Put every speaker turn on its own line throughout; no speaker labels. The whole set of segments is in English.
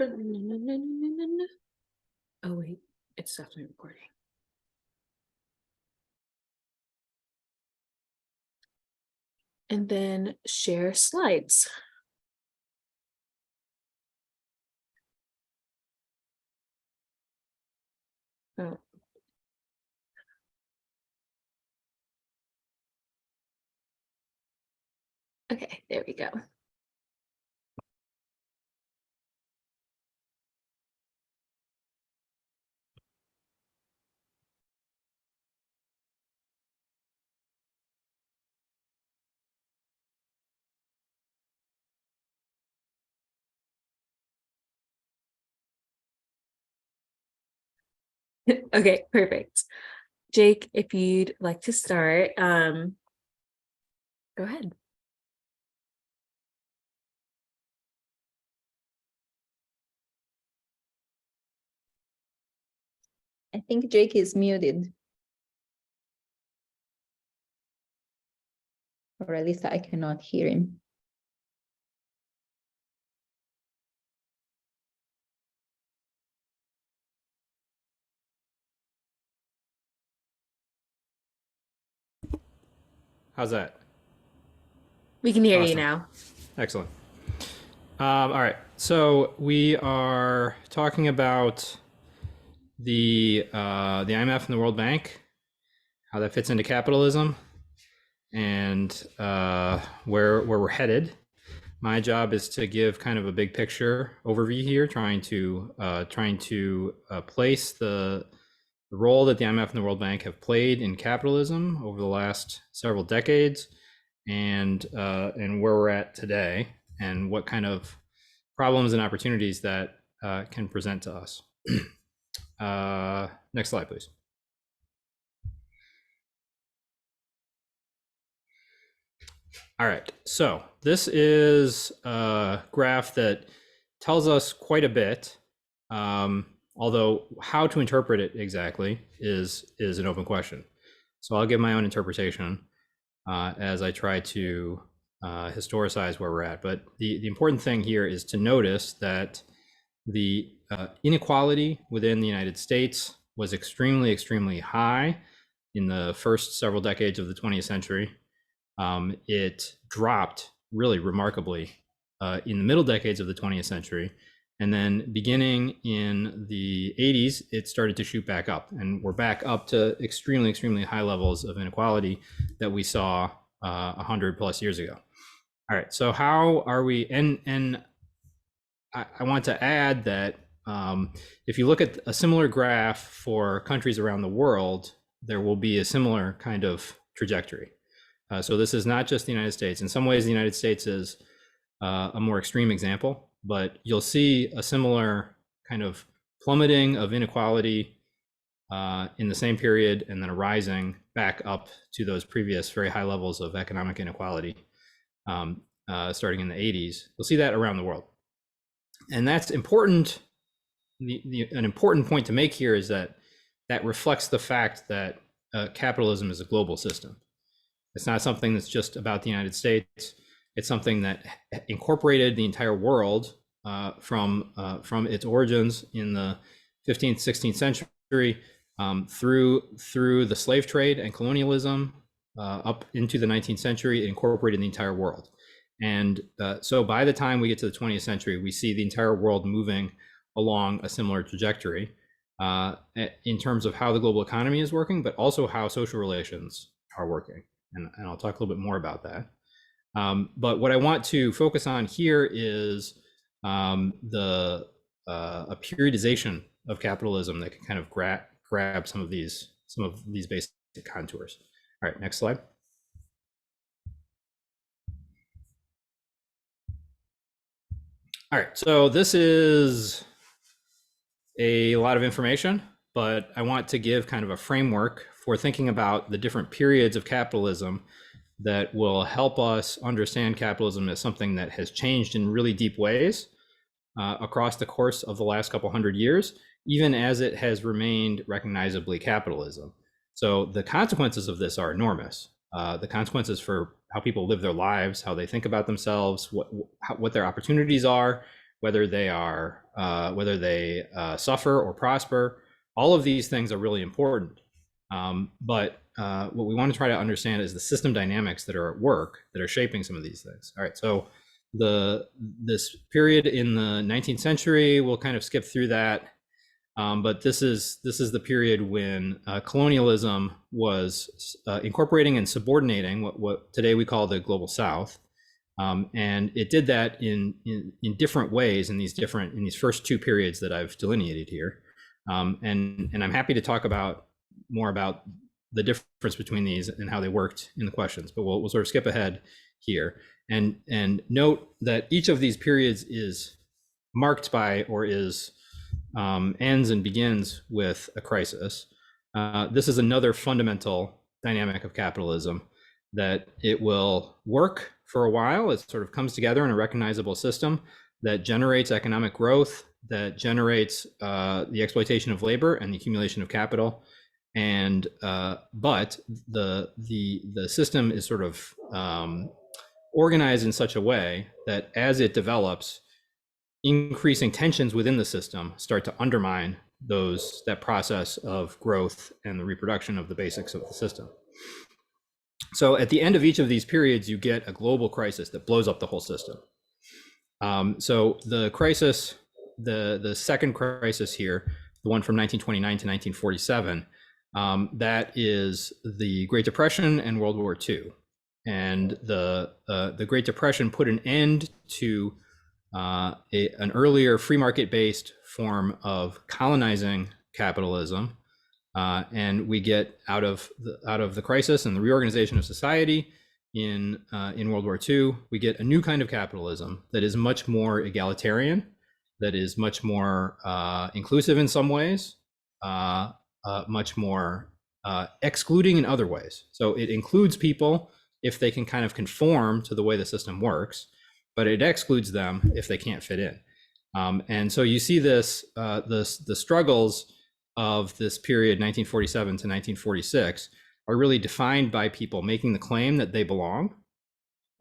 Oh wait, it's definitely recording. And then share slides. Oh. Okay, there we go. Okay, perfect. Jake, if you'd like to start, go ahead.
I think Jake is muted. Or at least I cannot hear him.
How's that?
We can hear
Awesome.
you now.
Excellent. All right. So we are talking about the IMF and the World Bank, how that fits into capitalism, and where we're headed. My job is to give kind of a big picture overview here, trying to place the role that the IMF and the World Bank have played in capitalism over the last several decades, and where we're at today, and what kind of problems and opportunities that can present to us. Next slide, please. All right, so this is a graph that tells us quite a bit, although how to interpret it exactly is an open question. So I'll give my own interpretation as I try to historicize where we're at. But the important thing here is to notice that the inequality within the United States was extremely, extremely high in the first several decades of the 20th century. It dropped really remarkably in the middle decades of the 20th century. And then beginning in the 80s, it started to shoot back up. And we're back up to extremely, extremely high levels of inequality that we saw 100 plus years ago. All right, so how are we? And I want to add that if you look at a similar graph for countries around the world, there will be a similar kind of trajectory. So this is not just the United States. In some ways, the United States is a more extreme example, but you'll see a similar kind of plummeting of inequality in the same period, and then a rising back up to those previous very high levels of economic inequality starting in the 80s. You'll see that around the world. And that's important. An important point to make here is that reflects the fact that capitalism is a global system. It's not something that's just about the United States. It's something that incorporated the entire world from its origins in the 15th, 16th century through the slave trade and colonialism up into the 19th century. It incorporated the entire world. And so by the time we get to the 20th century, we see the entire world moving along a similar trajectory in terms of how the global economy is working, but also how social relations are working. And I'll talk a little bit more about that. But what I want to focus on here is a periodization of capitalism that can kind of grab some of these basic contours. All right, next slide. All right, so this is a lot of information, but I want to give kind of a framework for thinking about the different periods of capitalism that will help us understand capitalism as something that has changed in really deep ways across the course of the last couple hundred years, even as it has remained recognizably capitalism. So the consequences of this are enormous. The consequences for how people live their lives, how they think about themselves, what their opportunities are whether they are suffer or prosper. All of these things are really important. But what we want to try to understand is the system dynamics that are at work that are shaping some of these things. All right, so this period in the 19th century, we'll kind of skip through that. But this is the period when colonialism was incorporating and subordinating what today we call the global South, and it did that in different ways in these first two periods that I've delineated here, and I'm happy to talk more about the difference between these and how they worked in the questions. But we'll sort of skip ahead here and note that each of these periods is marked by or is ends and begins with a crisis. This is another fundamental dynamic of capitalism, that it will work for a while. It sort of comes together in a recognizable system that generates economic growth, that generates the exploitation of labor and the accumulation of capital. And but the system is sort of organized in such a way that as it develops, increasing tensions within the system start to undermine that process of growth and the reproduction of the basics of the system. So at the end of each of these periods, you get a global crisis that blows up the whole system. So the crisis, the second crisis here, the one from 1929 to 1947, that is the Great Depression and World War II. And the Great Depression put an end to an earlier free market-based form of colonizing capitalism, and we get out of the crisis and the reorganization of society in World War II. We get a new kind of capitalism that is much more egalitarian, that is much more inclusive in some ways, much more excluding in other ways. So it includes people if they can kind of conform to the way the system works, but it excludes them if they can't fit in. And so you see this, the struggles of this period, 1947 to 1946, are really defined by people making the claim that they belong,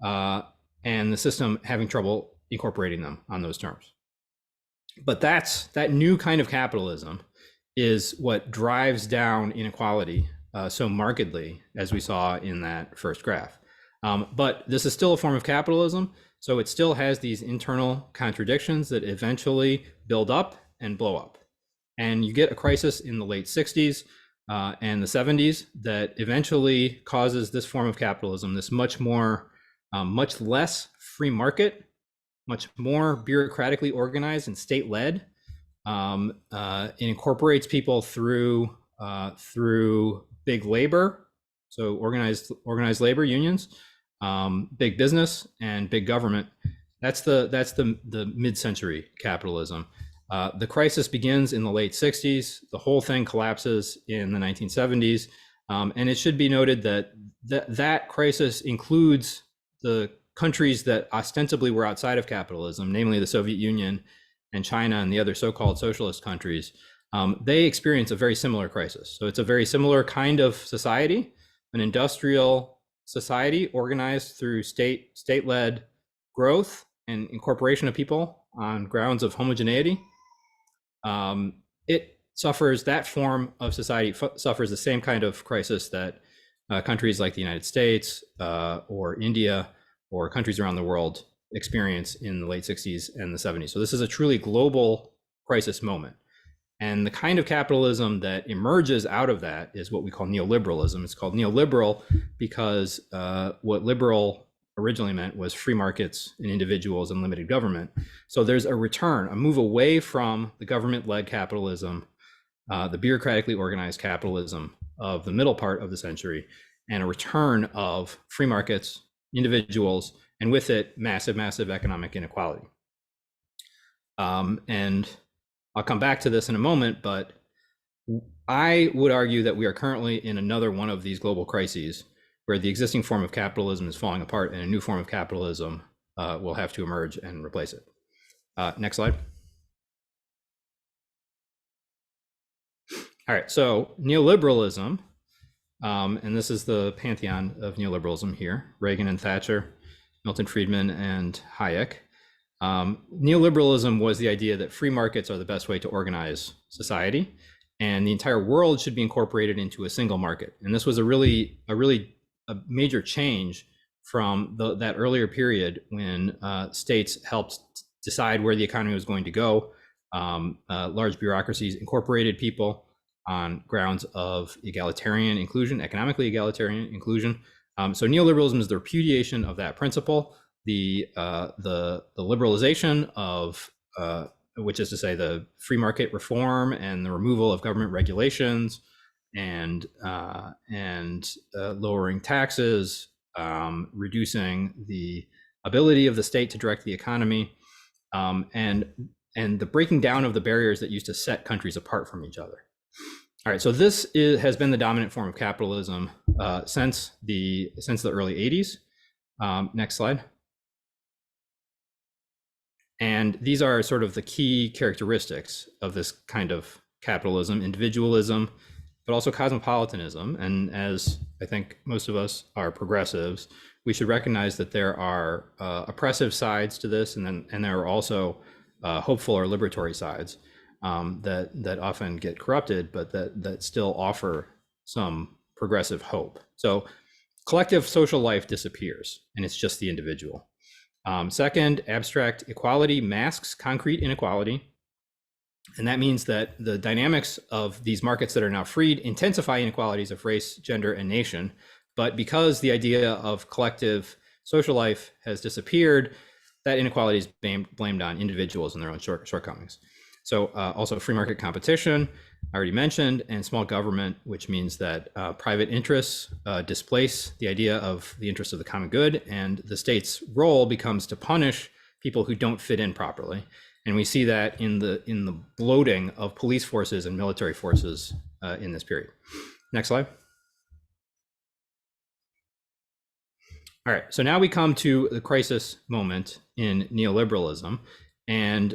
and the system having trouble incorporating them on those terms. But that new kind of capitalism is what drives down inequality so markedly, as we saw in that first graph. But this is still a form of capitalism, so it still has these internal contradictions that eventually build up and blow up. And you get a crisis in the late 60s and the 70s that eventually causes this form of capitalism, this much less free market, much more bureaucratically organized and state-led. It incorporates people through big labor, so organized labor unions, big business, and big government. That's the mid-century capitalism. The crisis begins in the late 60s. The whole thing collapses in the 1970s. And it should be noted that crisis includes the countries that ostensibly were outside of capitalism, namely the Soviet Union and China and the other so-called socialist countries. They experience a very similar crisis. So it's a very similar kind of society, an industrial society organized through state-led growth and incorporation of people on grounds of homogeneity. That form of society suffers the same kind of crisis that countries like the United States or India or countries around the world experience in the late 60s and the 70s. So this is a truly global crisis moment. And the kind of capitalism that emerges out of that is what we call neoliberalism. It's called neoliberal because what liberal originally meant was free markets and individuals and limited government. So there's a move away from the government-led capitalism, the bureaucratically organized capitalism of the middle part of the century, and a return of free markets, individuals, and with it, massive economic inequality. And I'll come back to this in a moment, but I would argue that we are currently in another one of these global crises where the existing form of capitalism is falling apart and a new form of capitalism will have to emerge and replace it. Next slide. All right, so neoliberalism, and this is the pantheon of neoliberalism here, Reagan and Thatcher, Milton Friedman and Hayek. Neoliberalism was the idea that free markets are the best way to organize society, and the entire world should be incorporated into a single market. And this was a major change from that earlier period when states helped decide where the economy was going to go. Large bureaucracies incorporated people on grounds of egalitarian inclusion, economically egalitarian inclusion. So neoliberalism is the repudiation of that principle, the liberalization of, which is to say the free market reform and the removal of government regulations and lowering taxes, reducing the ability of the state to direct the economy, and the breaking down of the barriers that used to set countries apart from each other. All right, so this has been the dominant form of capitalism since the early 80s. Next slide. And these are sort of the key characteristics of this kind of capitalism: individualism, but also cosmopolitanism. And as I think most of us are progressives, we should recognize that there are oppressive sides to this, and there are also hopeful or liberatory sides that often get corrupted, but that still offer some progressive hope. So collective social life disappears, and it's just the individual. Second, abstract equality masks concrete inequality. And that means that the dynamics of these markets that are now freed intensify inequalities of race, gender, and nation. But because the idea of collective social life has disappeared, that inequality is blamed on individuals and their own shortcomings. So also free market competition, I already mentioned, and small government, which means that private interests displace the idea of the interests of the common good, and the state's role becomes to punish people who don't fit in properly. And we see that in the bloating of police forces and military forces in this period. Next slide. All right, so now we come to the crisis moment in neoliberalism, and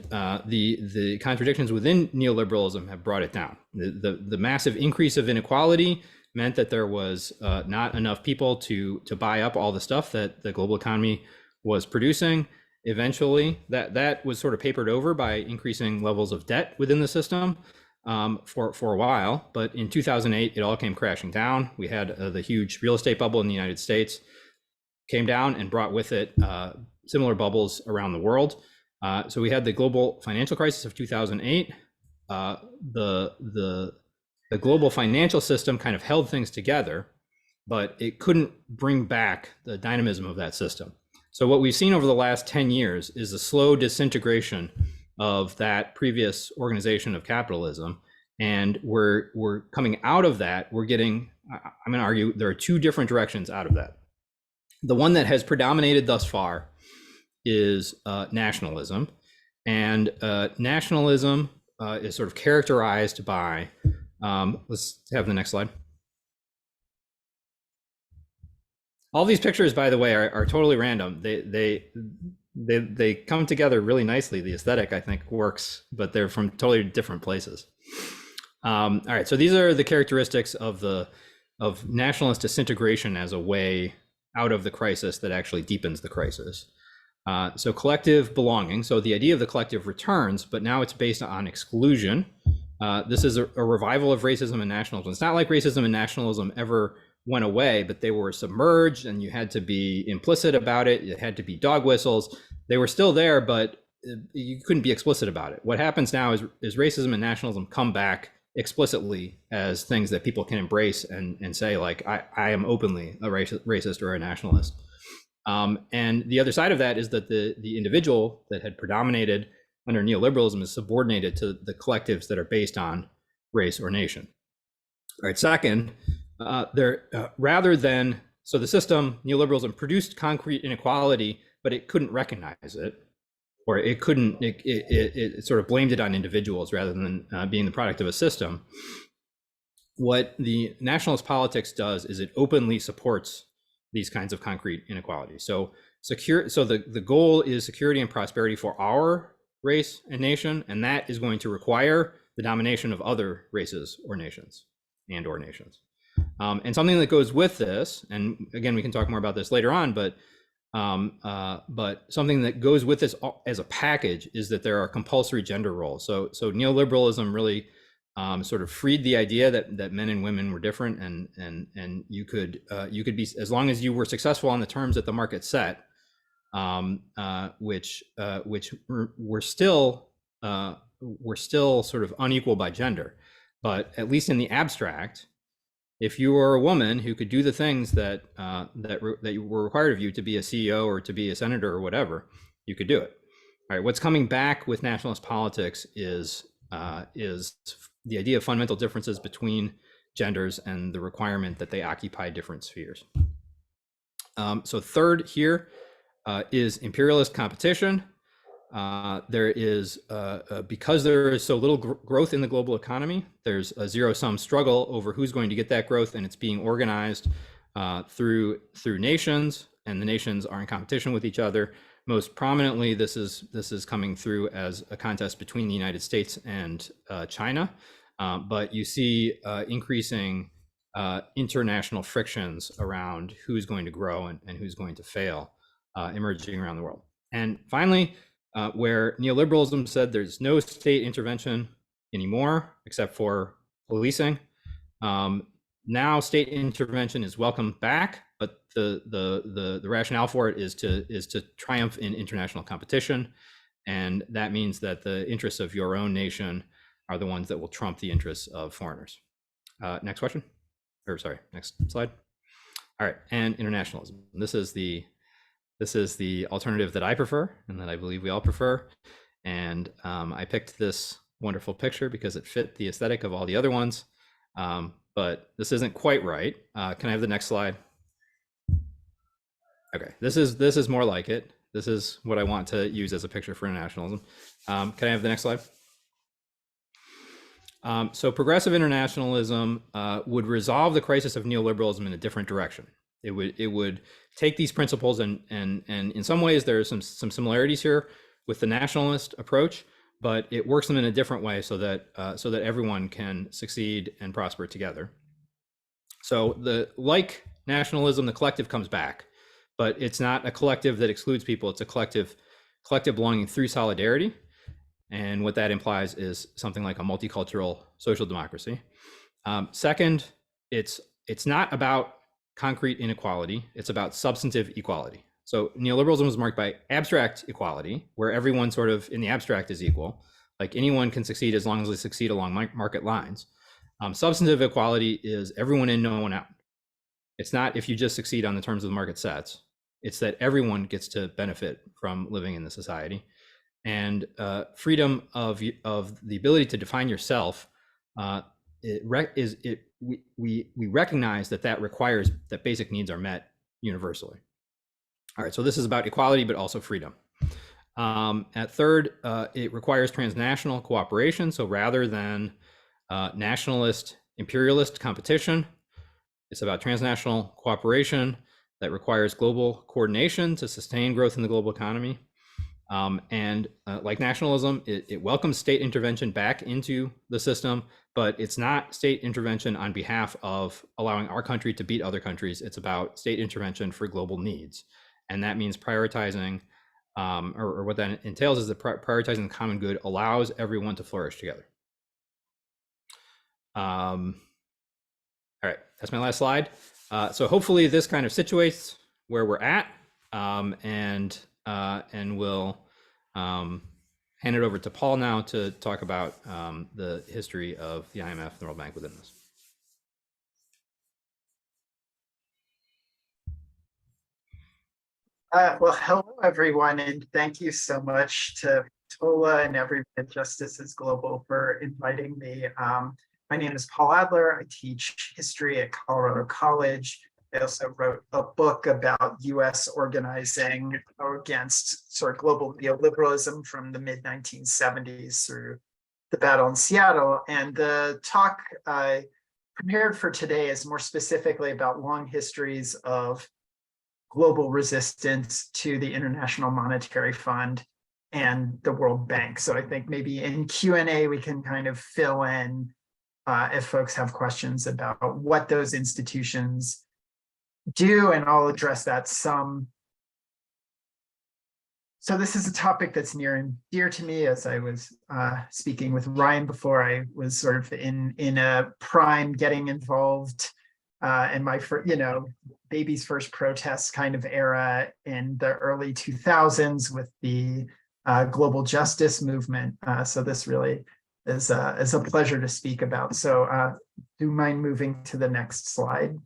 the contradictions within neoliberalism have brought it down. The massive increase of inequality meant that there was not enough people to buy up all the stuff that the global economy was producing. Eventually, that was sort of papered over by increasing levels of debt within the system for a while. But in 2008, it all came crashing down. We had the huge real estate bubble in the United States, came down and brought with it similar bubbles around the world. So we had the global financial crisis of 2008. The global financial system kind of held things together, but it couldn't bring back the dynamism of that system. So what we've seen over the last 10 years is a slow disintegration of that previous organization of capitalism. And we're coming out of that. We're getting, I'm going to argue, there are two different directions out of that. The one that has predominated thus far is nationalism. And nationalism is sort of characterized by, let's have the next slide. All these pictures, by the way, are totally random. They come together really nicely. The aesthetic, I think, works, but they're from totally different places. All right, so these are the characteristics of nationalist disintegration as a way out of the crisis that actually deepens the crisis. So collective belonging. So the idea of the collective returns, but now it's based on exclusion. This is a revival of racism and nationalism. It's not like racism and nationalism ever went away, but they were submerged and you had to be implicit about it. It had to be dog whistles. They were still there, but you couldn't be explicit about it. What happens now is racism and nationalism come back explicitly as things that people can embrace and say, like, I am openly a racist or a nationalist. And the other side of that is that the individual that had predominated under neoliberalism is subordinated to the collectives that are based on race or nation. All right, second, rather than, so the system, neoliberalism, produced concrete inequality, but it couldn't recognize it, or it sort of blamed it on individuals rather than being the product of a system. What the nationalist politics does is it openly supports these kinds of concrete inequalities. So the goal is security and prosperity for our race and nation, and that is going to require the domination of other races or nations or nations. And something that goes with this, and again, we can talk more about this later on, but But something that goes with this as a package is that there are compulsory gender roles. So neoliberalism really sort of freed the idea that men and women were different, and you could be, as long as you were successful on the terms that the market set, which were still sort of unequal by gender, but at least in the abstract, if you were a woman who could do the things that were required of you to be a CEO or to be a senator or whatever, you could do it. All right. What's coming back with nationalist politics is the idea of fundamental differences between genders and the requirement that they occupy different spheres. So third here is imperialist competition. There is, because there is so little growth in the global economy, there's a zero-sum struggle over who's going to get that growth, and it's being organized through nations, and the nations are in competition with each other. Most prominently, this is coming through as a contest between the United States and China, but you see increasing international frictions around who's going to grow and who's going to fail emerging around the world. And finally, where neoliberalism said there's no state intervention anymore except for policing, now state intervention is welcomed back, but the rationale for it is to triumph in international competition, and that means that the interests of your own nation are the ones that will trump the interests of foreigners. Next question, or sorry, next slide. All right, and internationalism. This is the alternative that I prefer and that I believe we all prefer. And I picked this wonderful picture because it fit the aesthetic of all the other ones. But this isn't quite right. Can I have the next slide? Okay, this is more like it. This is what I want to use as a picture for internationalism. Can I have the next slide? So progressive internationalism would resolve the crisis of neoliberalism in a different direction. It would take these principles and in some ways there are some similarities here with the nationalist approach, but it works them in a different way so that everyone can succeed and prosper together. So like nationalism, the collective comes back, but it's not a collective that excludes people. It's a collective belonging through solidarity. And what that implies is something like a multicultural social democracy. Second, it's not about concrete inequality, it's about substantive equality. So neoliberalism is marked by abstract equality, where everyone sort of in the abstract is equal. Like anyone can succeed as long as they succeed along market lines. Substantive equality is everyone in, no one out. It's not if you just succeed on the terms of the market sets. It's that everyone gets to benefit from living in the society. And freedom of the ability to define yourself, we recognize that requires that basic needs are met universally. All right, so this is about equality, but also freedom. At third, it requires transnational cooperation. So rather than nationalist, imperialist competition, it's about transnational cooperation that requires global coordination to sustain growth in the global economy. And like nationalism, it welcomes state intervention back into the system, but it's not state intervention on behalf of allowing our country to beat other countries. It's about state intervention for global needs. And that means prioritizing, or what that entails is that prioritizing the common good allows everyone to flourish together. All right, that's my last slide. So hopefully this kind of situates where we're at, and we'll hand it over to Paul now to talk about the history of the IMF and the World Bank within this.
Well, hello, everyone, and thank you so much to Tola and everyone at Justices Global for inviting me. My name is Paul Adler. I teach history at Colorado College. I also wrote a book about US organizing against sort of global neoliberalism from the mid-1970s through the battle in Seattle. And the talk I prepared for today is more specifically about long histories of global resistance to the International Monetary Fund and the World Bank. So I think maybe in Q&A, we can kind of fill in if folks have questions about what those institutions do, and I'll address that some So this is a topic that's near and dear to me. As I was speaking with Ryan before, I was sort of in a prime getting involved in my baby's first protest kind of era in the early 2000s with the global justice movement. So this really is a pleasure to speak about. So do you mind moving to the next slide?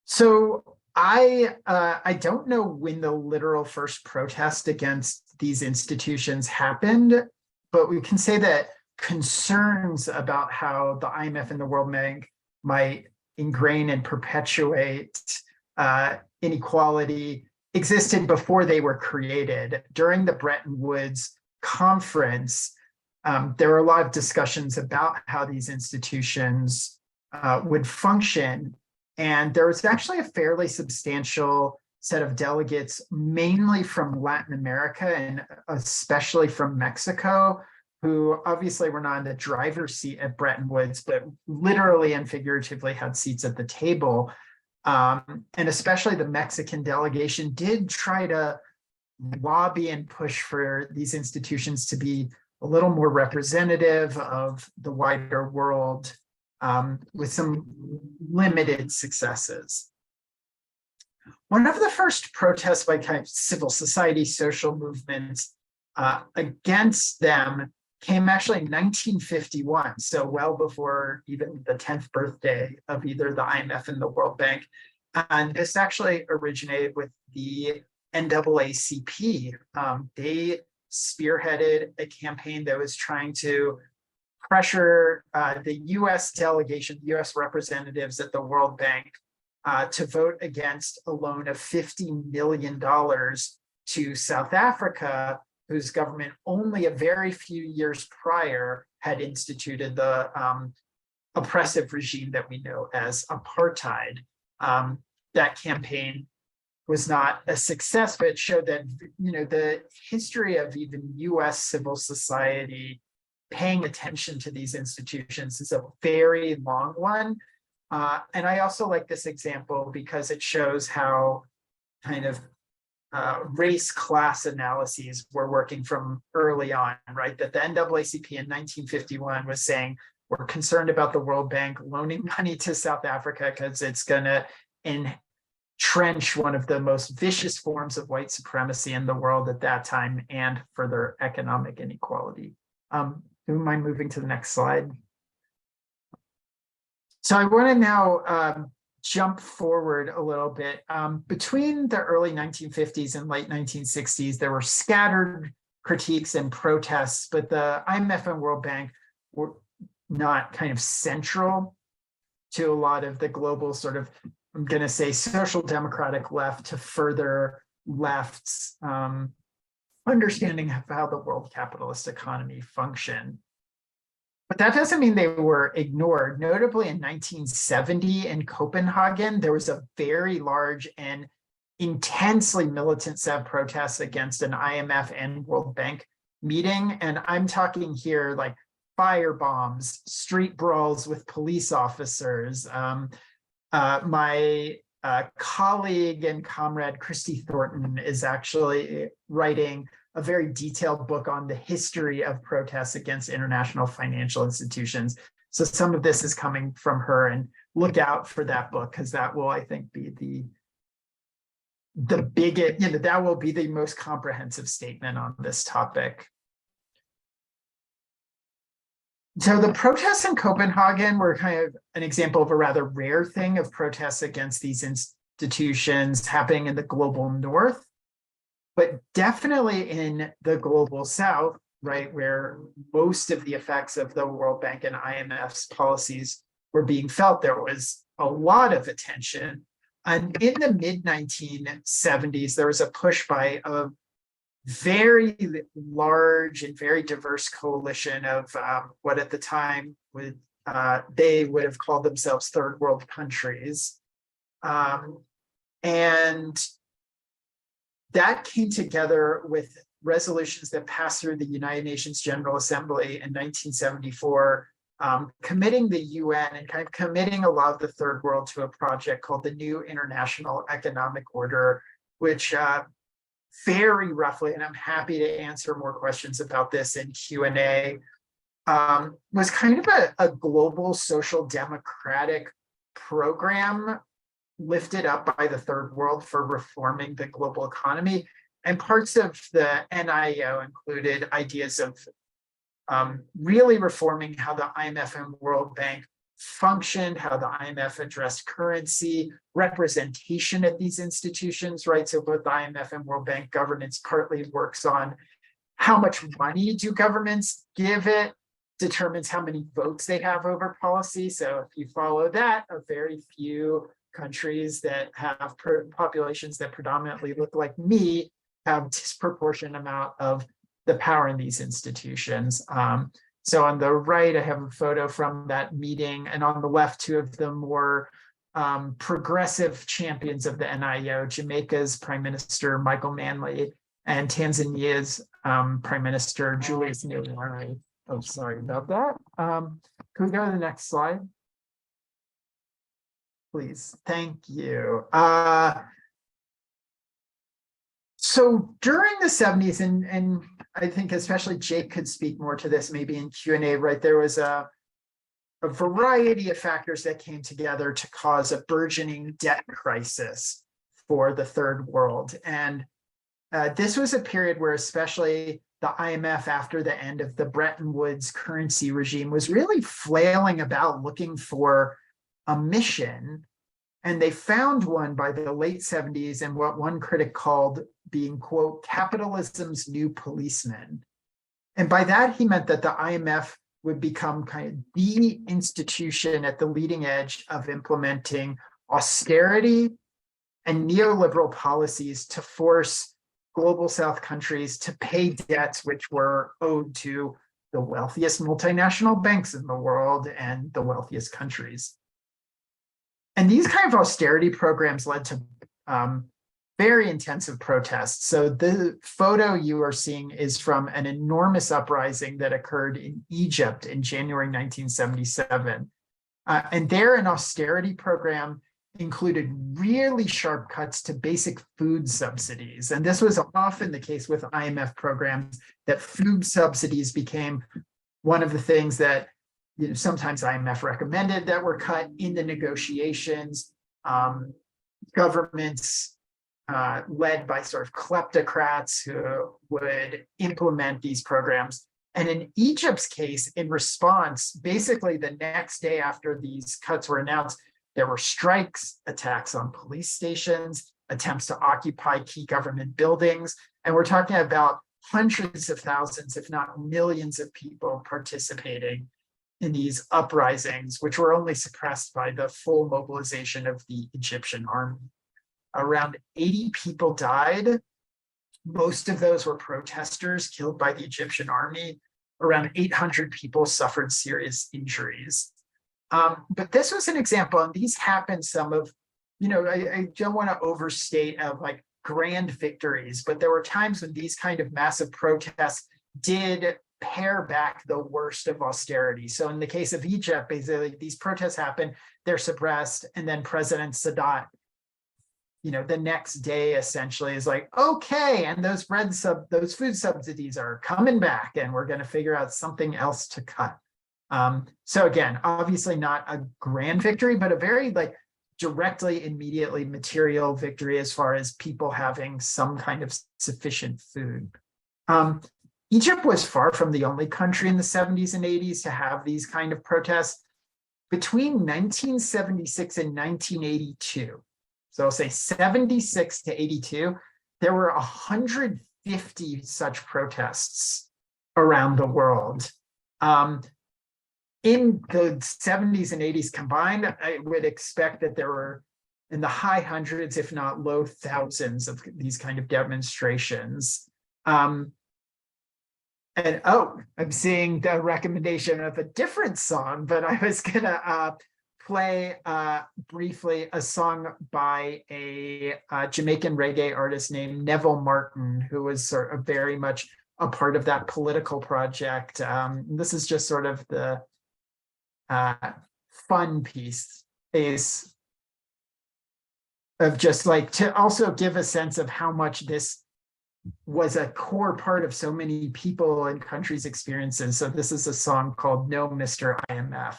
So I don't know when the literal first protest against these institutions happened, but we can say that concerns about how the IMF and the World Bank might ingrain and perpetuate inequality existed before they were created. During the Bretton Woods conference, there were a lot of discussions about how these institutions would function. And there was actually a fairly substantial set of delegates, mainly from Latin America and especially from Mexico, who obviously were not in the driver's seat at Bretton Woods, but literally and figuratively had seats at the table. And especially the Mexican delegation did try to lobby and push for these institutions to be a little more representative of the wider world, with some limited successes. One of the first protests by kind of civil society social movements against them came actually in 1951, so well before even the 10th birthday of either the IMF and the World Bank. And this actually originated with the NAACP. They spearheaded a campaign that was trying to pressure the US delegation, US representatives at the World Bank to vote against a loan of $50 million to South Africa, whose government only a very few years prior had instituted the oppressive regime that we know as apartheid. That campaign was not a success, but it showed that the history of even US civil society paying attention to these institutions is a very long one. And I also like this example because it shows how kind of race class analyses were working from early on, right? That the NAACP in 1951 was saying, we're concerned about the World Bank loaning money to South Africa because it's going to entrench one of the most vicious forms of white supremacy in the world at that time and further economic inequality. Do you mind moving to the next slide? So I want to now jump forward a little bit. Between the early 1950s and late 1960s, there were scattered critiques and protests, but the IMF and World Bank were not kind of central to a lot of the global sort of, I'm going to say, social democratic left to further left's understanding of how the world capitalist economy functioned. But that doesn't mean they were ignored. Notably in 1970 in Copenhagen, there was a very large and intensely militant set of protests against an IMF and World Bank meeting. And I'm talking here like fire bombs, street brawls with police officers. My colleague and comrade Christy Thornton is actually writing a very detailed book on the history of protests against international financial institutions. So some of this is coming from her, and look out for that book because that will, I think, be the biggest, that will be the most comprehensive statement on this topic. So the protests in Copenhagen were kind of an example of a rather rare thing of protests against these institutions happening in the global north, but definitely in the global south, right, where most of the effects of the World Bank and IMF's policies were being felt. There was a lot of attention. And in the mid-1970s, there was a push by a very large and very diverse coalition of what at the time they would have called themselves third world countries. And that came together with resolutions that passed through the United Nations General Assembly in 1974, committing the UN and kind of committing a lot of the third world to a project called the New International Economic Order, which very roughly, and I'm happy to answer more questions about this in Q&A, was kind of a global social democratic program lifted up by the third world for reforming the global economy. And parts of the NIO included ideas of really reforming how the IMF and World Bank functioned, how the IMF addressed currency, representation at these institutions, right? So both the IMF and World Bank governance partly works on how much money do governments give it, determines how many votes they have over policy. So if you follow that, a very few countries that have populations that predominantly look like me have disproportionate amount of the power in these institutions. So on the right, I have a photo from that meeting, and on the left, two of the more progressive champions of the NIO, Jamaica's Prime Minister Michael Manley and Tanzania's Prime Minister Julius Nyerere. Oh, sorry about that. Can we go to the next slide? Please, thank you. So during the 70s, and I think especially Jake could speak more to this maybe in Q&A, right? There was a variety of factors that came together to cause a burgeoning debt crisis for the third world. And this was a period where especially the IMF, after the end of the Bretton Woods currency regime, was really flailing about looking for a mission. And they found one by the late 70s, and what one critic called being, quote, capitalism's new policeman. And by that, he meant that the IMF would become kind of the institution at the leading edge of implementing austerity and neoliberal policies to force global South countries to pay debts which were owed to the wealthiest multinational banks in the world and the wealthiest countries. And these kind of austerity programs led to very intensive protests. So the photo you are seeing is from an enormous uprising that occurred in Egypt in January 1977. And there, an austerity program included really sharp cuts to basic food subsidies. And this was often the case with IMF programs, that food subsidies became one of the things that sometimes IMF recommended that were cut in the negotiations. Governments led by sort of kleptocrats who would implement these programs. And in Egypt's case, in response, basically the next day after these cuts were announced, there were strikes, attacks on police stations, attempts to occupy key government buildings. And we're talking about hundreds of thousands, if not millions of people participating in these uprisings, which were only suppressed by the full mobilization of the Egyptian army. Around 80 people died. Most of those were protesters killed by the Egyptian army. Around 800 people suffered serious injuries. But this was an example, and these happened some of, I don't want to overstate of like grand victories, but there were times when these kind of massive protests did pare back the worst of austerity. So in the case of Egypt, basically these protests happen, they're suppressed, and then President Sadat, the next day essentially is like, okay, and those food subsidies are coming back, and we're going to figure out something else to cut. So again, obviously not a grand victory, but a very directly, immediately material victory as far as people having some kind of sufficient food. Egypt was far from the only country in the 70s and 80s to have these kind of protests. Between 1976 and 1982, so I'll say 76 to 82, there were 150 such protests around the world. In the 70s and 80s combined, I would expect that there were in the high hundreds, if not low thousands, of these kind of demonstrations. I'm seeing the recommendation of a different song, but I was gonna play briefly a song by a Jamaican reggae artist named Neville Martin, who was sort of very much a part of that political project. This is just sort of the fun piece. of just like to also give a sense of how much this was a core part of so many people and countries' experiences. So this is a song called No Mr. IMF.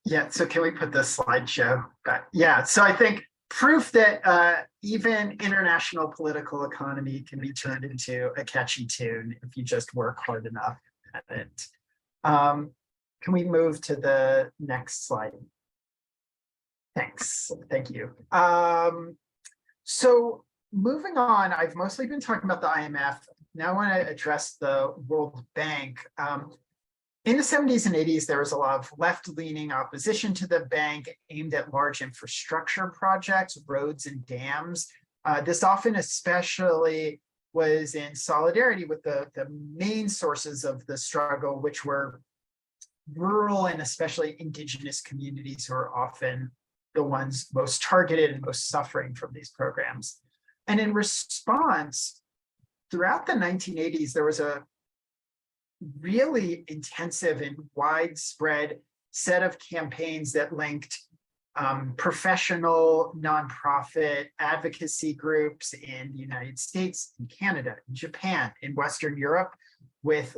Yeah, so can we put the slideshow back? Yeah, so I think proof that even international political economy can be turned into a catchy tune if you just work hard enough at it. Can we move to the next slide? Thanks, thank you. So moving on, I've mostly been talking about the IMF. Now I want to address the World Bank. In the 70s and 80s, there was a lot of left-leaning opposition to the bank aimed at large infrastructure projects, roads and dams. This often especially was in solidarity with the main sources of the struggle, which were rural and especially indigenous communities who are often the ones most targeted and most suffering from these programs. And in response, throughout the 1980s, there was a really intensive and widespread set of campaigns that linked professional, nonprofit advocacy groups in the United States, in Canada, in Japan, in Western Europe, with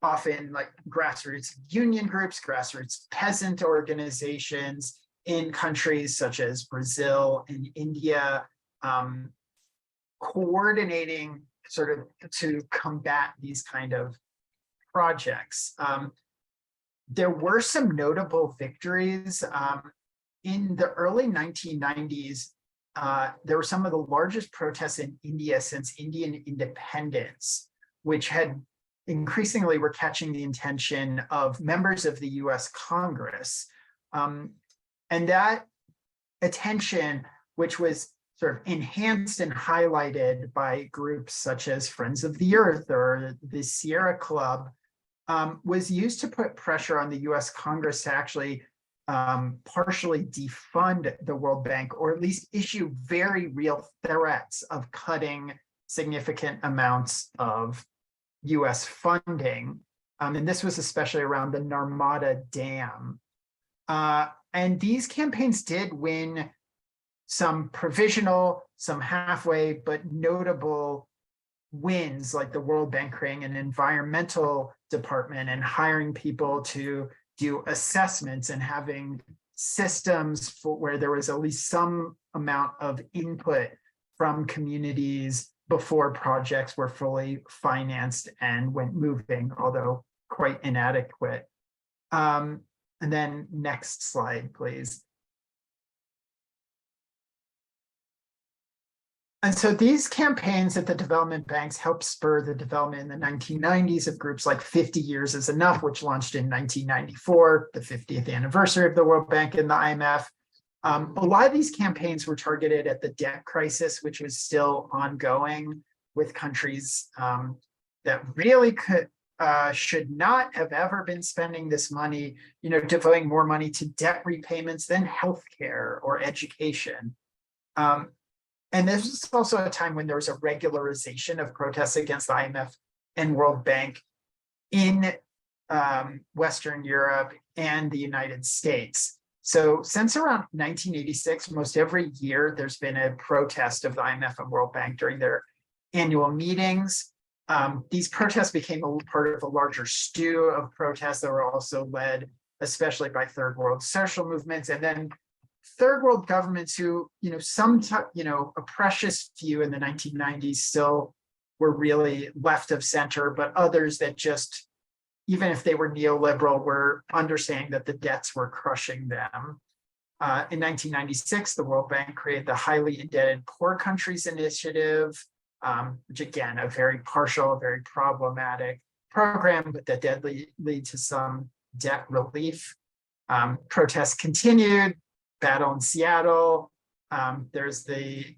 often like grassroots union groups, grassroots peasant organizations in countries such as Brazil and India, coordinating sort of to combat these kind of projects. There were some notable victories. In the early 1990s, there were some of the largest protests in India since Indian independence, which had increasingly were catching the attention of members of the US Congress. And that attention, which was sort of enhanced and highlighted by groups such as Friends of the Earth or the Sierra Club, was used to put pressure on the US Congress to actually partially defund the World Bank, or at least issue very real threats of cutting significant amounts of US funding. And this was especially around the Narmada Dam. And these campaigns did win some provisional, some halfway, but notable wins, like the World Bank creating an environmental department and hiring people to do assessments and having systems for where there was at least some amount of input from communities before projects were fully financed and went moving, although quite inadequate. And then next slide, please. And so these campaigns at the development banks helped spur the development in the 1990s of groups like 50 Years is Enough, which launched in 1994, the 50th anniversary of the World Bank and the IMF. A lot of these campaigns were targeted at the debt crisis, which was still ongoing with countries that really should not have ever been spending this money, devoting more money to debt repayments than healthcare or education. And this was also a time when there was a regularization of protests against the IMF and World Bank in Western Europe and the United States. So since around 1986, most every year, there's been a protest of the IMF and World Bank during their annual meetings. These protests became a part of a larger stew of protests that were also led, especially by third world social movements, and then third world governments who, a precious few in the 1990s still were really left of center, but others that just, even if they were neoliberal, were understanding that the debts were crushing them. In 1996, the World Bank created the Highly Indebted Poor Countries Initiative, which again, a very partial, very problematic program, but that did lead to some debt relief. Protests continued, battle in Seattle. There's the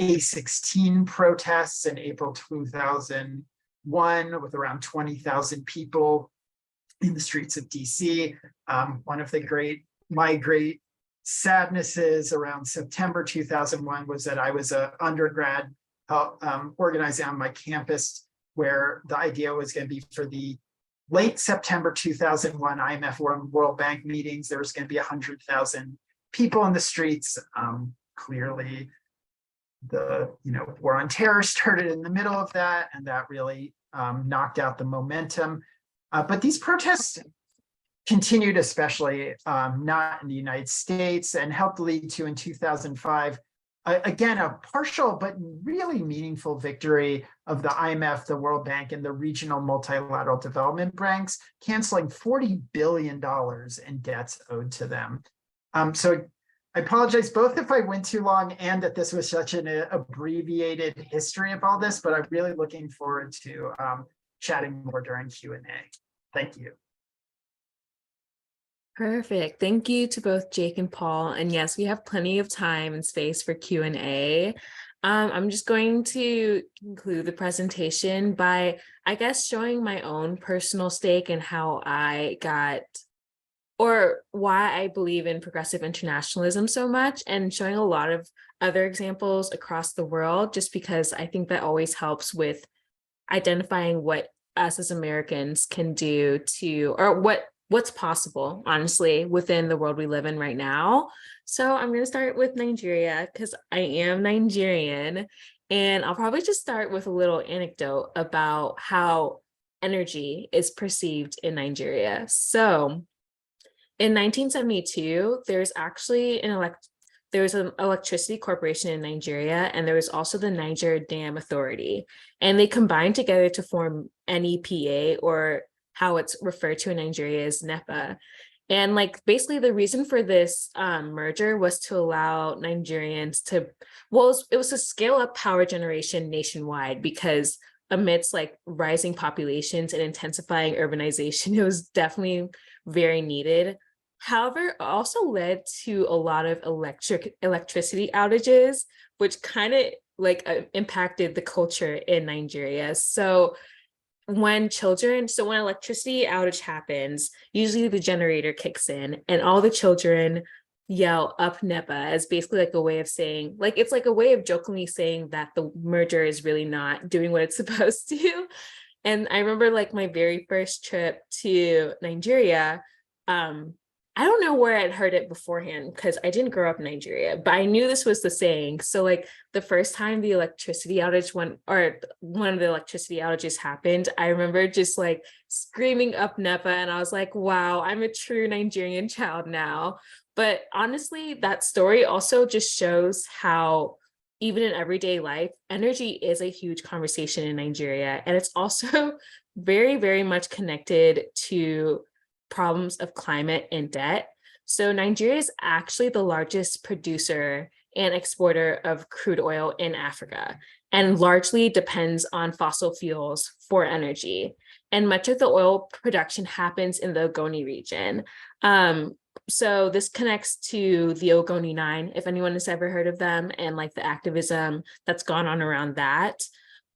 A16 protests in April 2001 with around 20,000 people in the streets of DC. One of the my great sadnesses around September 2001 was that I was an undergrad organizing on my campus, where the idea was going to be for the late September 2001 IMF World Bank meetings, there was going to be 100,000 people in the streets. Clearly, the war on terror started in the middle of that, and that really knocked out the momentum. But these protests continued, especially not in the United States, and helped lead to, in 2005, again, a partial but really meaningful victory of the IMF, the World Bank, and the regional multilateral development banks, canceling $40 billion in debts owed to them. So I apologize both if I went too long and that this was such an abbreviated history of all this, but I'm really looking forward to chatting more during Q&A. Thank you.
Perfect. Thank you to both Jake and Paul. And yes, we have plenty of time and space for Q&A. I'm just going to conclude the presentation by, I guess, showing my own personal stake in how I got, or why I believe in progressive internationalism so much, and showing a lot of other examples across the world, just because I think that always helps with identifying what us as Americans can do to, or what's possible, honestly, within the world we live in right now. So I'm going to start with Nigeria because I am Nigerian, and I'll probably just start with a little anecdote about how energy is perceived in Nigeria. So in 1972, there's actually there was an electricity corporation in Nigeria, and there was also the Niger Dam Authority, and they combined together to form NEPA, or how it's referred to in Nigeria as NEPA. And basically the reason for this merger was to allow Nigerians to, it was to scale up power generation nationwide, because amidst rising populations and intensifying urbanization, it was definitely very needed. However, it also led to a lot of electricity outages, which kind of impacted the culture in Nigeria. So when electricity outage happens, usually the generator kicks in and all the children yell up NEPA as basically a way of saying, it's a way of jokingly saying that the merger is really not doing what it's supposed to. And I remember my very first trip to Nigeria, I don't know where I'd heard it beforehand because I didn't grow up in Nigeria, but I knew this was the saying. So the first time the electricity outage one of the electricity outages happened, I remember just screaming up NEPA, and I was like, wow, I'm a true Nigerian child now. But honestly, that story also just shows how even in everyday life, energy is a huge conversation in Nigeria. And it's also very, very much connected to problems of climate and debt. So Nigeria is actually the largest producer and exporter of crude oil in Africa, and largely depends on fossil fuels for energy. And much of the oil production happens in the Ogoni region. So this connects to the Ogoni 9, if anyone has ever heard of them, and the activism that's gone on around that.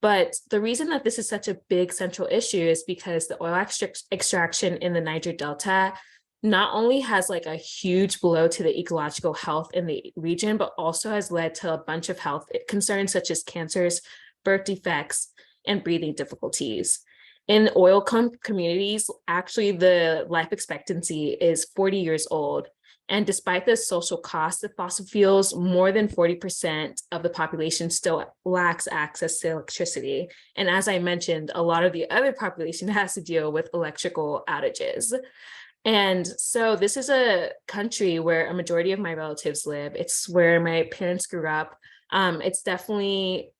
But the reason that this is such a big central issue is because the oil extraction in the Niger Delta not only has a huge blow to the ecological health in the region, but also has led to a bunch of health concerns such as cancers, birth defects, and breathing difficulties. In oil communities, actually the life expectancy is 40 years old. And despite the social cost of fossil fuels, more than 40% of the population still lacks access to electricity. And as I mentioned, a lot of the other population has to deal with electrical outages. And so this is a country where a majority of my relatives live. It's where my parents grew up. It's definitely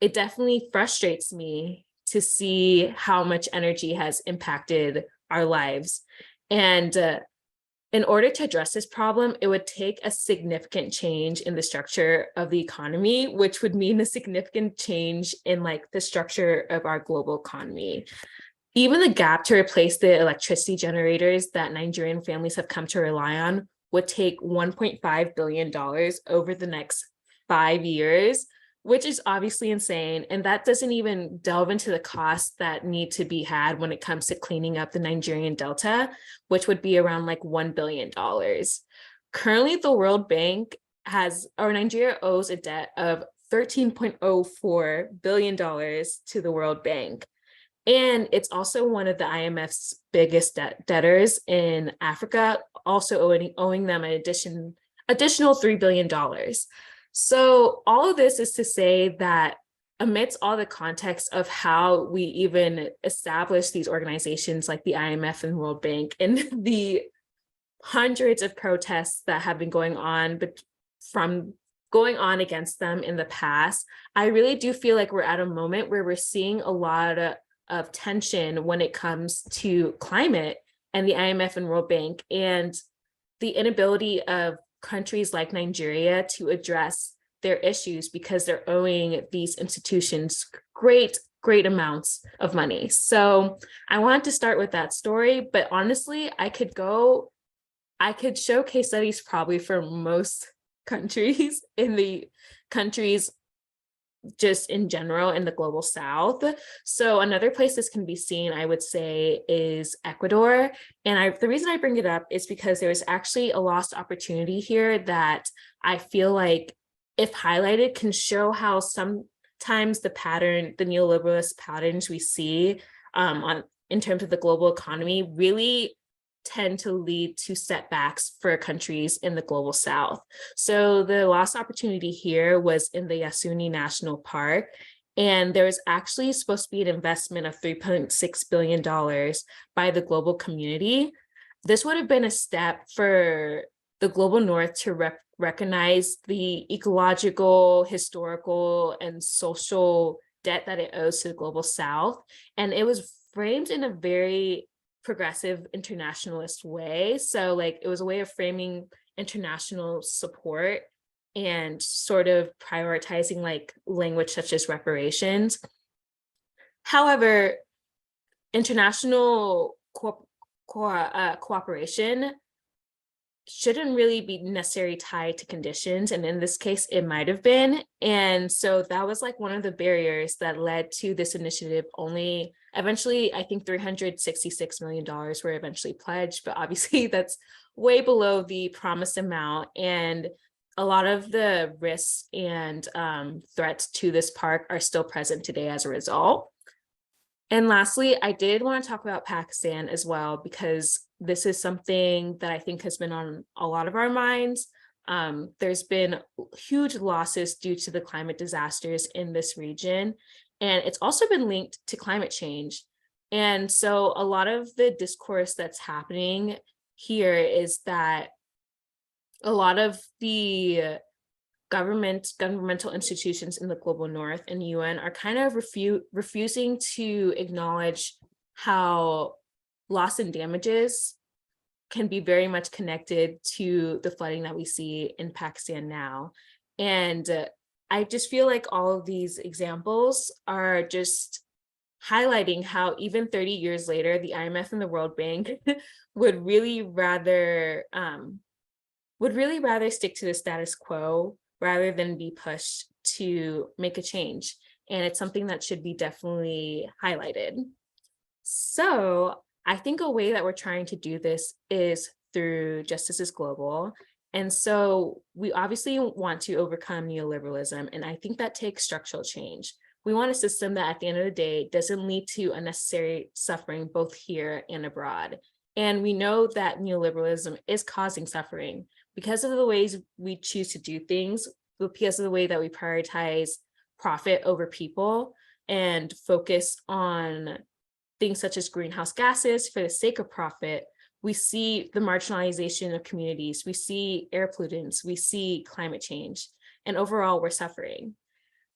it definitely frustrates me to see how much energy has impacted our lives. And in order to address this problem, it would take a significant change in the structure of the economy, which would mean a significant change in like the structure of our global economy. Even the gap to replace the electricity generators that Nigerian families have come to rely on would take $1.5 billion over the next 5 years, which is obviously insane. And that doesn't even delve into the costs that need to be had when it comes to cleaning up the Nigerian Delta, which would be around like $1 billion. Currently, the World Bank Nigeria owes a debt of $13.04 billion to the World Bank. And it's also one of the IMF's biggest debtors in Africa, also owing them an additional $3 billion. So all of this is to say that amidst all the context of how we even establish these organizations like the IMF and World Bank and the hundreds of protests that have been going on against them in the past, I really do feel like we're at a moment where we're seeing a lot of tension when it comes to climate and the IMF and World Bank, and the inability of countries like Nigeria to address their issues because they're owing these institutions great amounts of money. So I wanted to start with that story, but honestly, I could show case studies probably for most countries just in general in the global South. So another place this can be seen, I would say, is Ecuador. And the reason I bring it up is because there was actually a lost opportunity here that I feel like, if highlighted, can show how sometimes the neoliberalist patterns we see in terms of the global economy really tend to lead to setbacks for countries in the global South. So the lost opportunity here was in the Yasuni National Park, and there was actually supposed to be an investment of $3.6 billion by the global community. This would have been a step for the global North to recognize the ecological, historical, and social debt that it owes to the global South. And it was framed in a very progressive internationalist way. So like it was a way of framing international support and sort of prioritizing like language such as reparations. However, international cooperation shouldn't really be necessarily tied to conditions. And in this case, it might have been. And so that was like one of the barriers that led to this initiative. Only eventually, I think $366 million were eventually pledged, but obviously that's way below the promised amount. And a lot of the risks and threats to this park are still present today as a result. And lastly, I did want to talk about Pakistan as well, because this is something that I think has been on a lot of our minds. There's been huge losses due to the climate disasters in this region, and it's also been linked to climate change. And so a lot of the discourse that's happening here is that a lot of the governmental institutions in the global North and UN are kind of refusing to acknowledge how loss and damages can be very much connected to the flooding that we see in Pakistan now. And I just feel like all of these examples are just highlighting how even 30 years later, the IMF and the World Bank would really rather stick to the status quo rather than be pushed to make a change. And it's something that should be definitely highlighted. So I think a way that we're trying to do this is through Justice is Global. And so we obviously want to overcome neoliberalism. And I think that takes structural change. We want a system that at the end of the day doesn't lead to unnecessary suffering both here and abroad. And we know that neoliberalism is causing suffering because of the ways we choose to do things, because of the way that we prioritize profit over people and focus on things such as greenhouse gases for the sake of profit. We see the marginalization of communities, we see air pollutants, we see climate change, and overall we're suffering.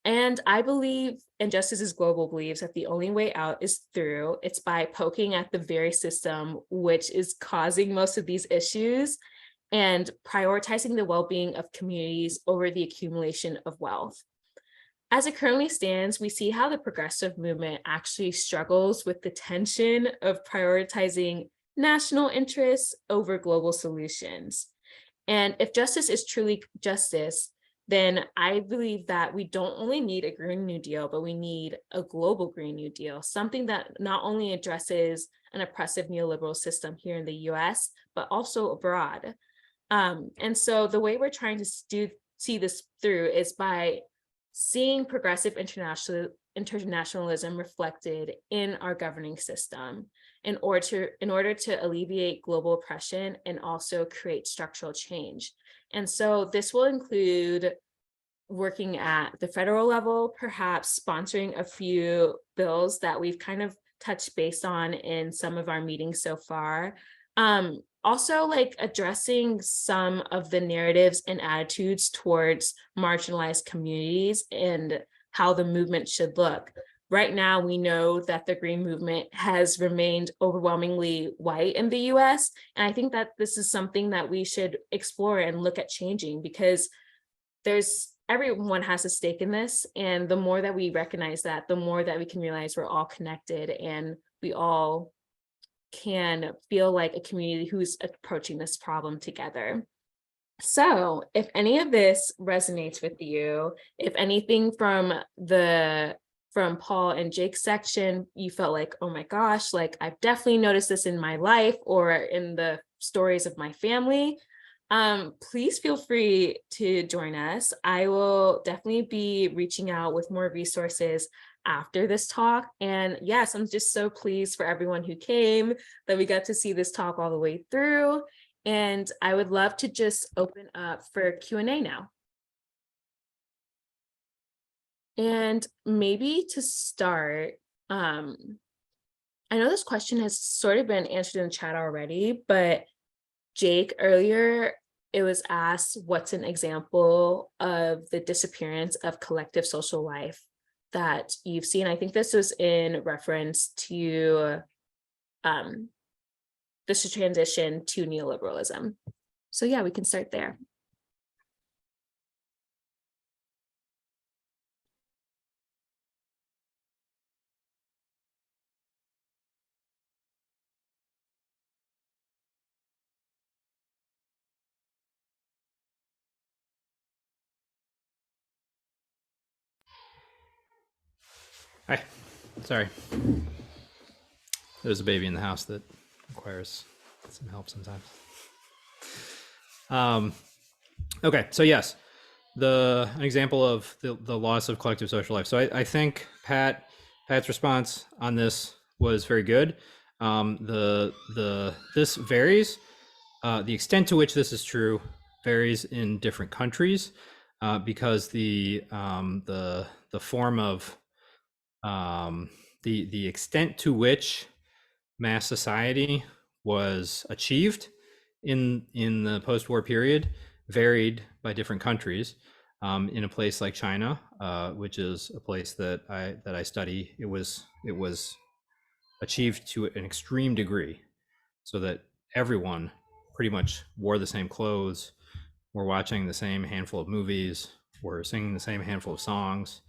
And I believe, and Justice is Global believes, that the only way out is through. It's by poking at the very system which is causing most of these issues and prioritizing the well-being of communities over the accumulation of wealth. As it currently stands, we see how the progressive movement actually struggles with the tension of prioritizing national interests over global solutions. And if justice is truly justice, then I believe that we don't only need a Green New Deal, but we need a global Green New Deal, something that not only addresses an oppressive neoliberal system here in the US, but also abroad. And so the way we're trying to see this through is by seeing progressive internationalism reflected in our governing system in order to alleviate global oppression and also create structural change. And so this will include working at the federal level, perhaps sponsoring a few bills that we've kind of touched base on in some of our meetings so far. Also, like addressing some of the narratives and attitudes towards marginalized communities and how the movement should look. Right now, we know that the Green movement has remained overwhelmingly white in the US. And I think that this is something that we should explore and look at changing, because everyone has a stake in this. And the more that we recognize that, the more that we can realize we're all connected and we all can feel like a community who's approaching this problem together. So if any of this resonates with you, if anything from Paul and Jake's section, you felt like, oh my gosh, like I've definitely noticed this in my life or in the stories of my family, please feel free to join us. I will definitely be reaching out with more resources after this talk. And yes, I'm just so pleased for everyone who came, that we got to see this talk all the way through. And I would love to just open up for Q&A now. And maybe to start, I know this question has sort of been answered in the chat already, but Jake, earlier it was asked, what's an example of the disappearance of collective social life that you've seen? I think this was in reference to this transition to neoliberalism. So yeah, we can start there.
Hi, sorry. There's a baby in the house that requires some help sometimes. Okay, so yes, an example of the loss of collective social life. So I think Pat's response on this was very good. This varies. The extent to which this is true varies in different countries, because the form of the extent to which mass society was achieved in the post-war period varied by different countries. In a place like China, which is a place that I study, it was achieved to an extreme degree, so that everyone pretty much wore the same clothes, were watching the same handful of movies, were singing the same handful of songs.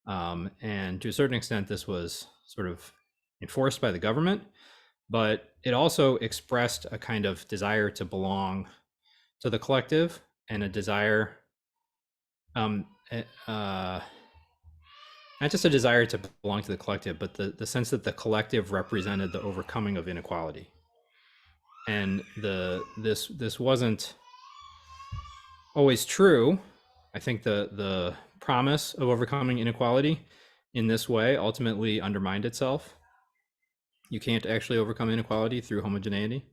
And to a certain extent, this was sort of enforced by the government, but it also expressed a kind of desire to belong to the collective, and a desire, not just a desire to belong to the collective, but the sense that the collective represented the overcoming of inequality. And this wasn't always true. I think the promise of overcoming inequality in this way ultimately undermined itself. You can't actually overcome inequality through homogeneity.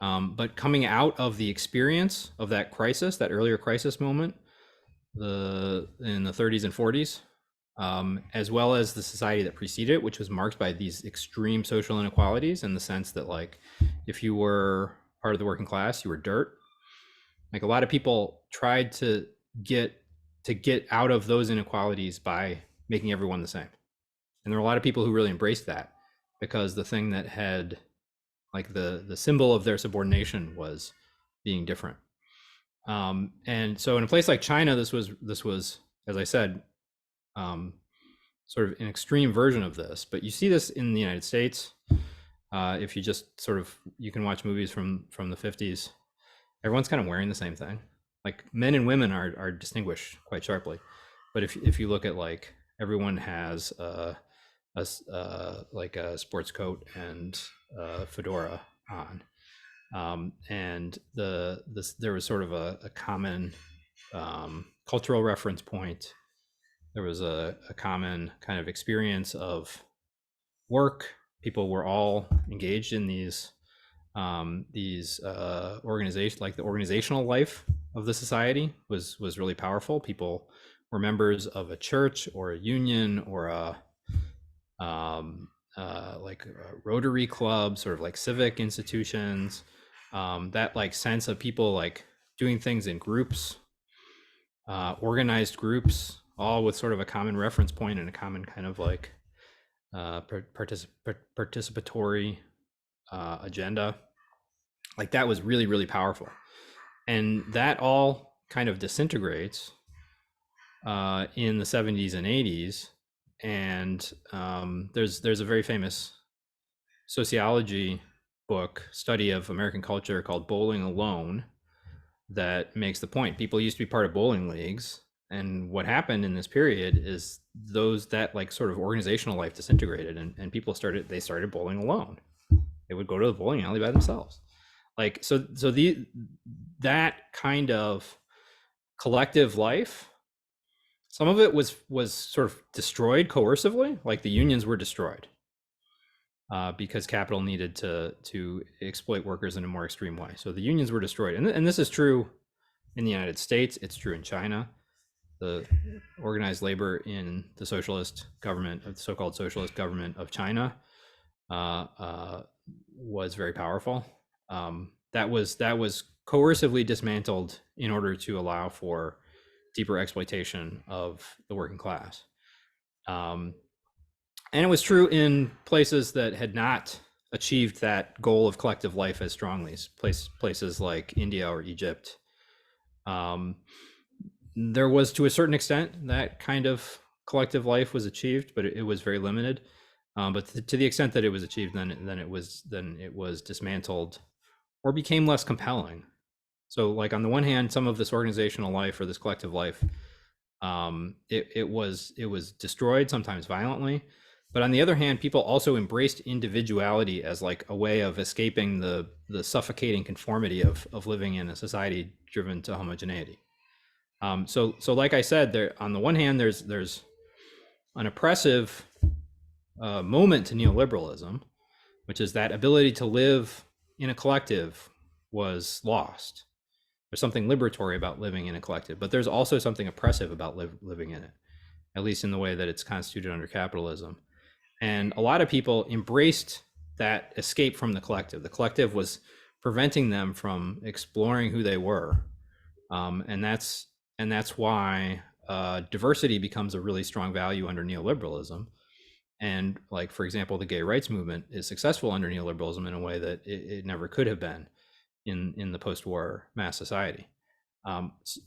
But coming out of the experience of that crisis, that earlier crisis moment, in the 30s and 40s, as well as the society that preceded it, which was marked by these extreme social inequalities, in the sense that, like, if you were part of the working class, you were dirt. Like, a lot of people tried to get to get out of those inequalities by making everyone the same. And there were a lot of people who really embraced that, because the thing that had, like, the symbol of their subordination was being different. And so in a place like China, this was, as I said, sort of an extreme version of this. But you see this in the United States. If you just sort of, you can watch movies from the 50s. Everyone's kind of wearing the same thing. Like, men and women are distinguished quite sharply. But if you look at, like, everyone has like a sports coat and fedora on, and there was sort of a common cultural reference point. There was a common kind of experience of work. People were all engaged in these organizations. Like, the organizational life of the society was really powerful. People were members of a church or a union or a Rotary club, sort of like civic institutions. That, like, sense of people, like, doing things in groups, organized groups, all with sort of a common reference point and a common kind of, like, participatory agenda. Like, that was really, really powerful. And that all kind of disintegrates in the 70s and 80s. And there's a very famous sociology book, study of American culture, called Bowling Alone, that makes the point. People used to be part of bowling leagues, and what happened in this period is that like sort of organizational life disintegrated, and people started bowling alone. They would go to the bowling alley by themselves. Like, so that kind of collective life, some of it was sort of destroyed coercively. Like, the unions were destroyed because capital needed to exploit workers in a more extreme way. So the unions were destroyed, and this is true in the United States. It's true in China. The organized labor in the socialist government, of the so-called socialist government of China, was very powerful. That was coercively dismantled in order to allow for deeper exploitation of the working class. And it was true in places that had not achieved that goal of collective life as strongly, places like India or Egypt. There was, to a certain extent, that kind of collective life was achieved, but it was very limited. But to the extent that it was achieved, then it was dismantled or became less compelling. So, like, on the one hand, some of this organizational life or this collective life, it was destroyed, sometimes violently. But on the other hand, people also embraced individuality as, like, a way of escaping the suffocating conformity of living in a society driven to homogeneity. So like I said, there, on the one hand, there's an oppressive moment to neoliberalism, which is that ability to live in a collective was lost. There's something liberatory about living in a collective, but there's also something oppressive about living in it, at least in the way that it's constituted under capitalism. And a lot of people embraced that escape from the collective. The collective was preventing them from exploring who they were. And that's why diversity becomes a really strong value under neoliberalism. And, like, for example, the gay rights movement is successful under neoliberalism in a way that it never could have been in the post-war mass society.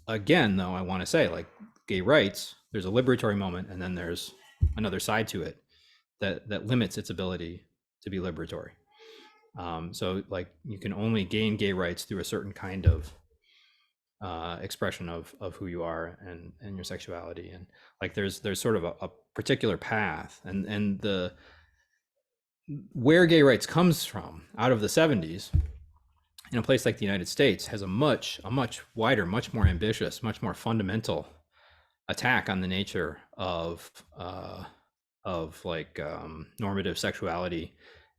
Again, though, I want to say, like, gay rights, there's a liberatory moment, and then there's another side to it that limits its ability to be liberatory. So, like, you can only gain gay rights through a certain kind of expression of who you are and your sexuality, and, like, there's sort of a particular path, and where gay rights comes from out of the 70s in a place like the United States has a much wider, much more ambitious, much more fundamental attack on the nature of normative sexuality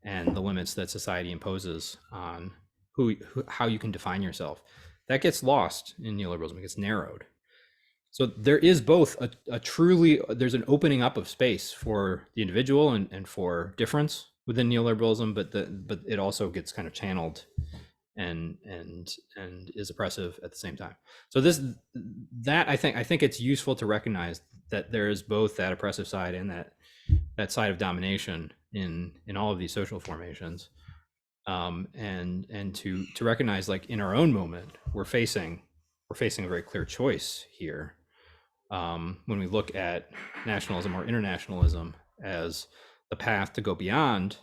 and the limits that society imposes on how you can define yourself. That gets lost in neoliberalism. It gets narrowed. So there is both there's an opening up of space for the individual and for difference within neoliberalism, but it also gets kind of channeled and is oppressive at the same time. So that I think it's useful to recognize that there is both that oppressive side and that side of domination in all of these social formations, and to recognize, like, in our own moment, we're facing a very clear choice here, when we look at nationalism or internationalism as the path to go beyond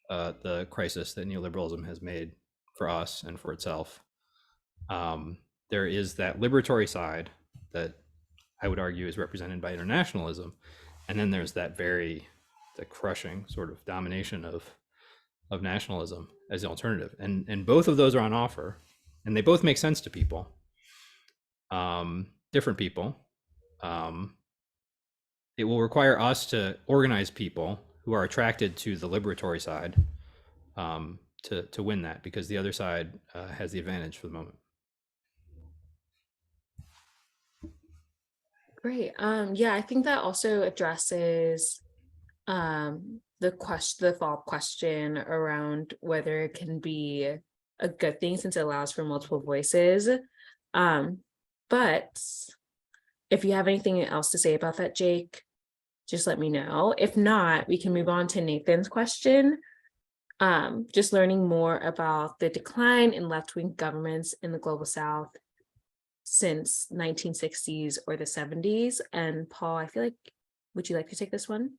the crisis that neoliberalism has made for us and for itself. There is that liberatory side that I would argue is represented by internationalism, and then there's the crushing sort of domination of nationalism as the alternative, and both of those are on offer, and they both make sense to people, different people. It will require us to organize people who are attracted to the liberatory side, to win that, because the other side has the advantage for the moment.
Great. Yeah, I think that also addresses the follow-up question around whether it can be a good thing since it allows for multiple voices. But if you have anything else to say about that, Jake, just let me know. If not, we can move on to Nathan's question. Just learning more about the decline in left-wing governments in the global South since 1960s or the 70s. And Paul, I feel like, would you like to take this one?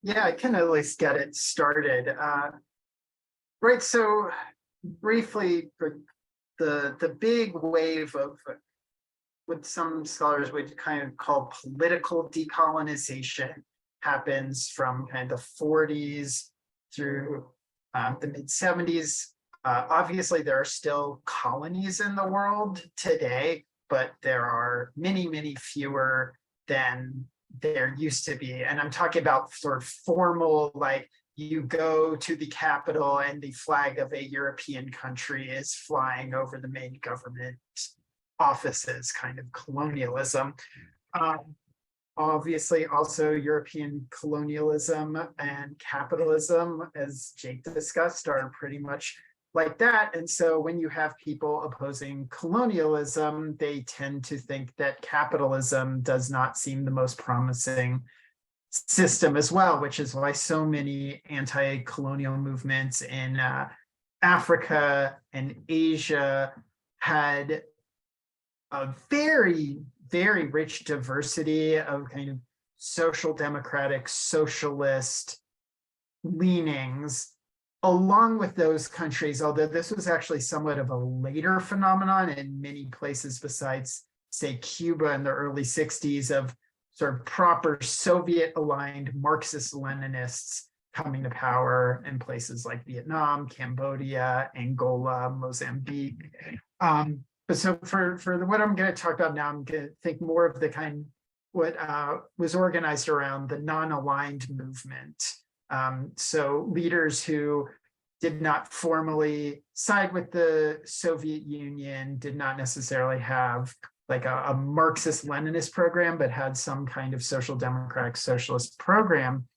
Yeah, I can at least get it started. Right, so briefly, the big wave of what some scholars would kind of call political decolonization happens from kind of the 40s through the mid 70s. Obviously, there are still colonies in the world today, but there are many, many fewer than there used to be. And I'm talking about sort of formal, like you go to the capital and the flag of a European country is flying over the main government offices, kind of colonialism. Obviously, also European colonialism and capitalism, as Jake discussed, are pretty much like that. And so when you have people opposing colonialism, they tend to think that capitalism does not seem the most promising system as well, which is why so many anti-colonial movements in Africa and Asia had a very, very rich diversity of kind of social democratic, socialist leanings along with those countries, although this was actually somewhat of a later phenomenon in many places besides, say, Cuba in the early 60s, of sort of proper Soviet-aligned Marxist-Leninists coming to power in places like Vietnam, Cambodia, Angola, Mozambique. But so for what I'm going to talk about now, I'm going to think more of the kind what was organized around the non-aligned movement. So leaders who did not formally side with the Soviet Union, did not necessarily have like a Marxist-Leninist program, but had some kind of social democratic socialist program.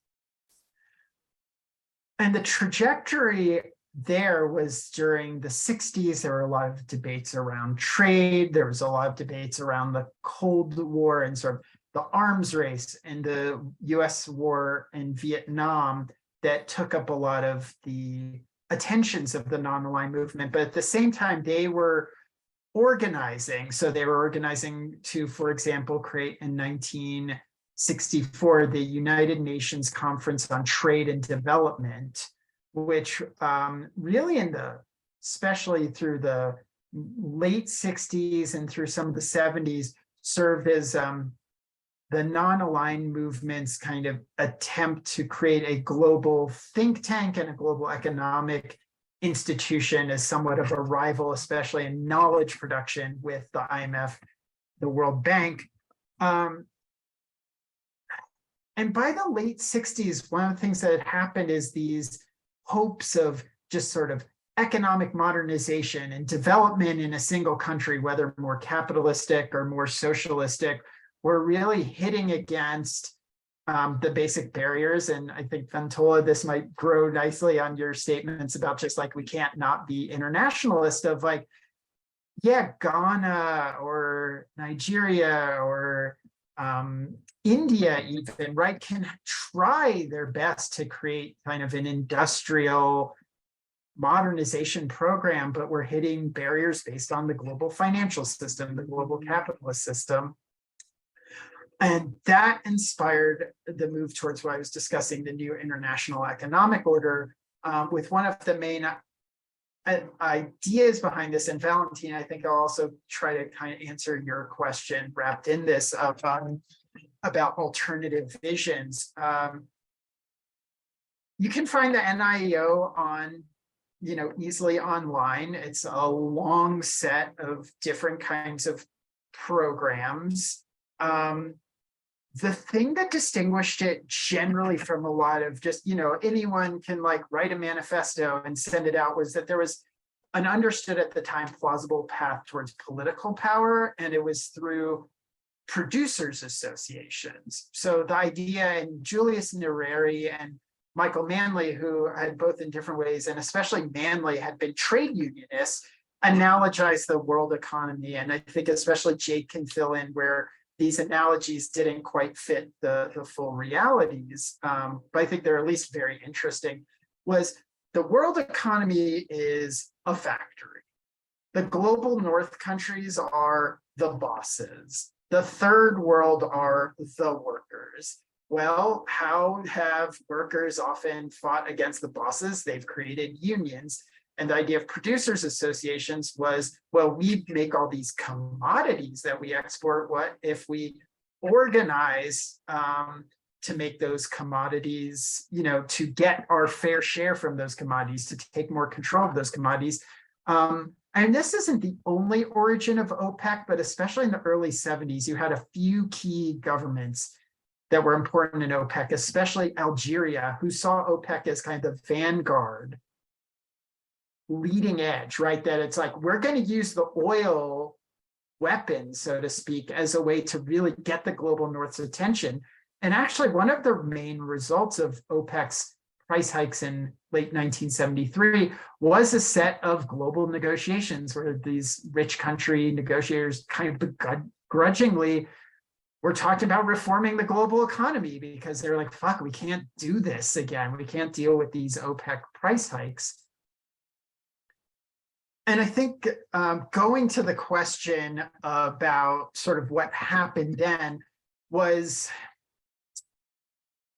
And the trajectory there was during the 60s, there were a lot of debates around trade. There was a lot of debates around the Cold War and sort of the arms race and the US war in Vietnam that took up a lot of the attentions of the non-aligned movement. But at the same time, they were organizing. So they were organizing to, for example, create in 1964, the United Nations Conference on Trade and Development, which really especially through the late 60s and through some of the 70s, served as the non-aligned movement's kind of attempt to create a global think tank and a global economic institution as somewhat of a rival, especially in knowledge production, with the IMF, the World Bank. And by the late 60s, one of the things that had happened is these hopes of just sort of economic modernization and development in a single country, whether more capitalistic or more socialistic, were really hitting against the basic barriers. And I think, Ventola, this might grow nicely on your statements about just like, we can't not be internationalist of like, yeah, Ghana or Nigeria or India even, right, can try their best to create kind of an industrial modernization program, but we're hitting barriers based on the global financial system, the global capitalist system. And that inspired the move towards what I was discussing, the new international economic order, with one of the main ideas behind this. And Valentine, I think I'll also try to kind of answer your question wrapped in this of about alternative visions. You can find the NIEO on, easily online. It's a long set of different kinds of programs. The thing that distinguished it generally from a lot of just, anyone can like write a manifesto and send it out, was that there was an understood at the time plausible path towards political power, and it was through producers associations. So the idea, and Julius Nyerere and Michael Manley, who had both in different ways, and especially Manley had been trade unionists, analogized the world economy. And I think especially Jake can fill in where these analogies didn't quite fit the full realities, but I think they're at least very interesting, was the world economy is a factory. The global north countries are the bosses. The third world are the workers. Well, how have workers often fought against the bosses? They've created unions. And the idea of producers associations was, well, we make all these commodities that we export. What if we organize to make those commodities, to get our fair share from those commodities, to take more control of those commodities? And this isn't the only origin of OPEC, but especially in the early 70s, you had a few key governments that were important in OPEC, especially Algeria, who saw OPEC as kind of the vanguard, leading edge, right? That it's like, we're going to use the oil weapon, so to speak, as a way to really get the global north's attention. And actually, one of the main results of OPEC's price hikes in late 1973 was a set of global negotiations where these rich country negotiators kind of begrudgingly were talking about reforming the global economy, because they're like, fuck, we can't do this again. We can't deal with these OPEC price hikes. And I think going to the question about sort of what happened then was,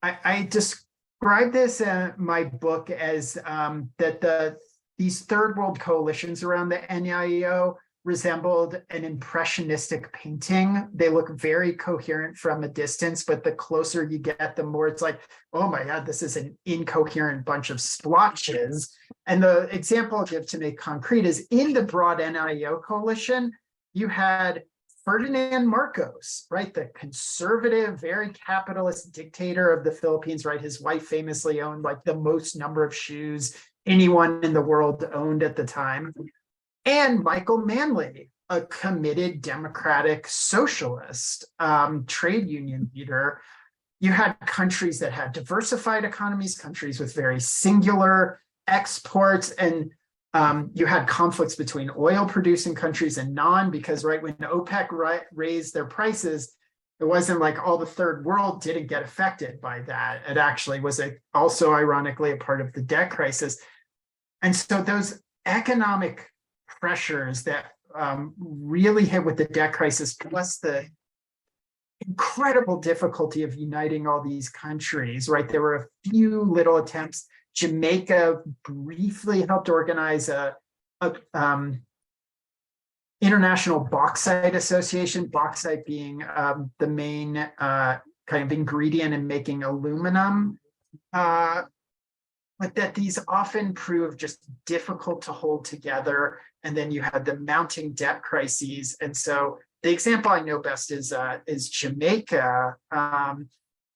I describe this in my book as that these third world coalitions around the NIEO resembled an impressionistic painting. They look very coherent from a distance, but the closer you get, the more it's like, oh my God, this is an incoherent bunch of splotches. And the example I'll give to make concrete is in the broad NIEO coalition, you had Ferdinand Marcos, right? The conservative, very capitalist dictator of the Philippines, right? His wife famously owned like the most number of shoes anyone in the world owned at the time. And Michael Manley, a committed democratic socialist trade union leader. You had countries that had diversified economies, countries with very singular exports, and you had conflicts between oil producing countries and non, because right when OPEC raised their prices, it wasn't like all the third world didn't get affected by that. It actually was also ironically a part of the debt crisis. And so those economic pressures that really hit with the debt crisis, plus the incredible difficulty of uniting all these countries, right? There were a few little attempts. Jamaica briefly helped organize a international bauxite association, bauxite being the main kind of ingredient in making aluminum. But that these often prove just difficult to hold together. And then you had the mounting debt crises. And so the example I know best is Jamaica,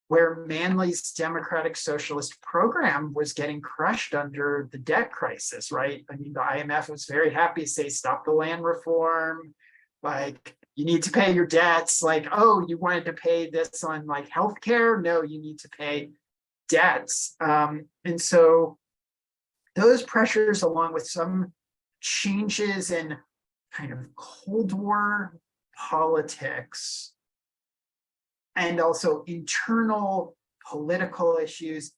where Manley's democratic socialist program was getting crushed under the debt crisis, right? I mean, the IMF was very happy to say, stop the land reform, like, you need to pay your debts. Like, oh, you wanted to pay this on like healthcare? No, you need to pay debts. And so those pressures, along with some changes in kind of Cold War politics and also internal political issues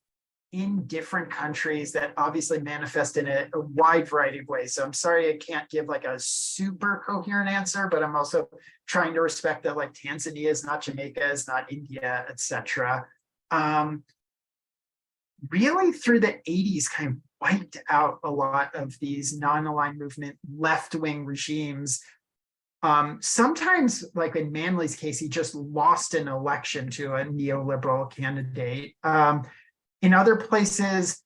in different countries that obviously manifest in a wide variety of ways. So I'm sorry I can't give like a super coherent answer, but I'm also trying to respect that like Tanzania is not Jamaica, is not India, etc. Really through the 80s kind of wiped out a lot of these non-aligned movement left-wing regimes. Sometimes, like in Manley's case, he just lost an election to a neoliberal candidate. In other places,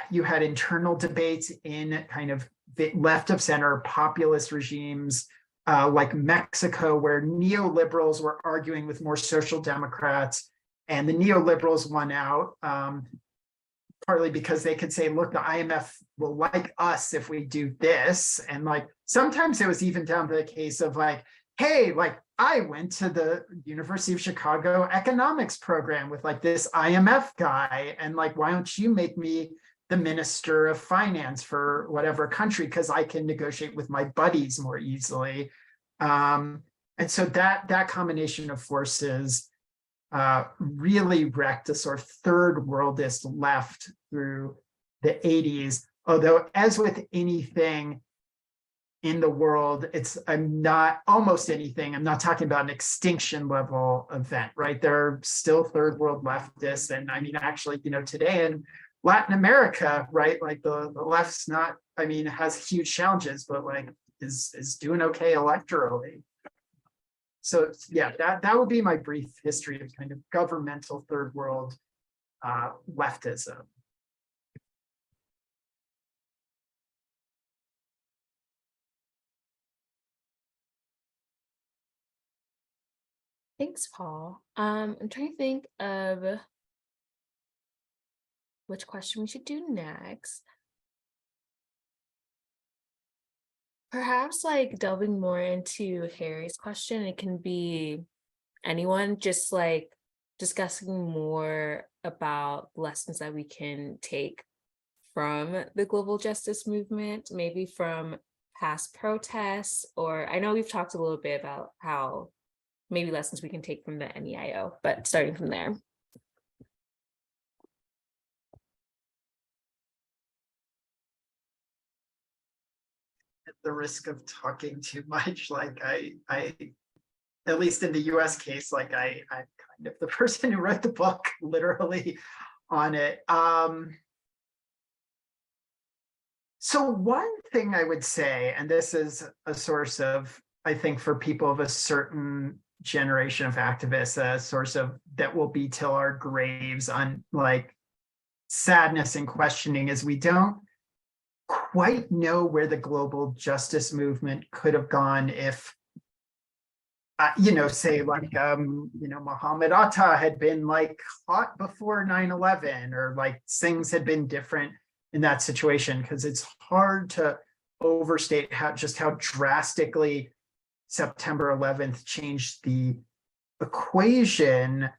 you had internal debates in kind of the left of center populist regimes, like Mexico, where neoliberals were arguing with more social democrats, and the neoliberals won out, partly because they could say, look, the IMF will like us if we do this. And like, sometimes it was even down to the case of like, hey, like I went to the University of Chicago economics program with like this IMF guy. And like, why don't you make me the minister of finance for whatever country? Because I can negotiate with my buddies more easily. And so that combination of forces really wrecked a sort of third worldist left through the 80s. Although, as with anything in the world, I'm not talking about an extinction level event, right? There are still third world leftists. And I mean, actually, today in Latin America, right? Like the left's not, it has huge challenges, but like is doing okay electorally. So yeah, that would be my brief history of kind of governmental third world leftism.
Thanks, Paul. I'm trying to think of which question we should do next. Perhaps like delving more into Harry's question. It can be anyone, just like discussing more about lessons that we can take from the global justice movement, maybe from past protests, or I know we've talked a little bit about how maybe lessons we can take from the NEIO, but starting from there.
At the risk of talking too much, like I at least in the US case, like I'm kind of the person who wrote the book literally on it. So one thing I would say, and this is a source of, I think, for people of a certain generation of activists, a source of that will be till our graves on like sadness and questioning, is we don't quite know where the global justice movement could have gone if say like Muhammad Atta had been like caught before 9/11, or like things had been different in that situation, because it's hard to overstate how drastically September 11th changed the equation.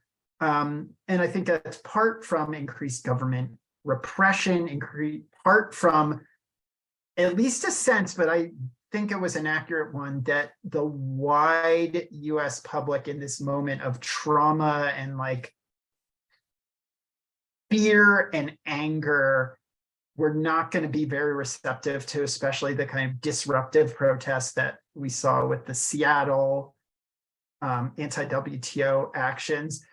And I think that's part from increased government repression, part from at least a sense, but I think it was an accurate one, that the wide US public in this moment of trauma and like fear and anger were not going to be very receptive to especially the kind of disruptive protests that we saw with the Seattle anti-WTO actions.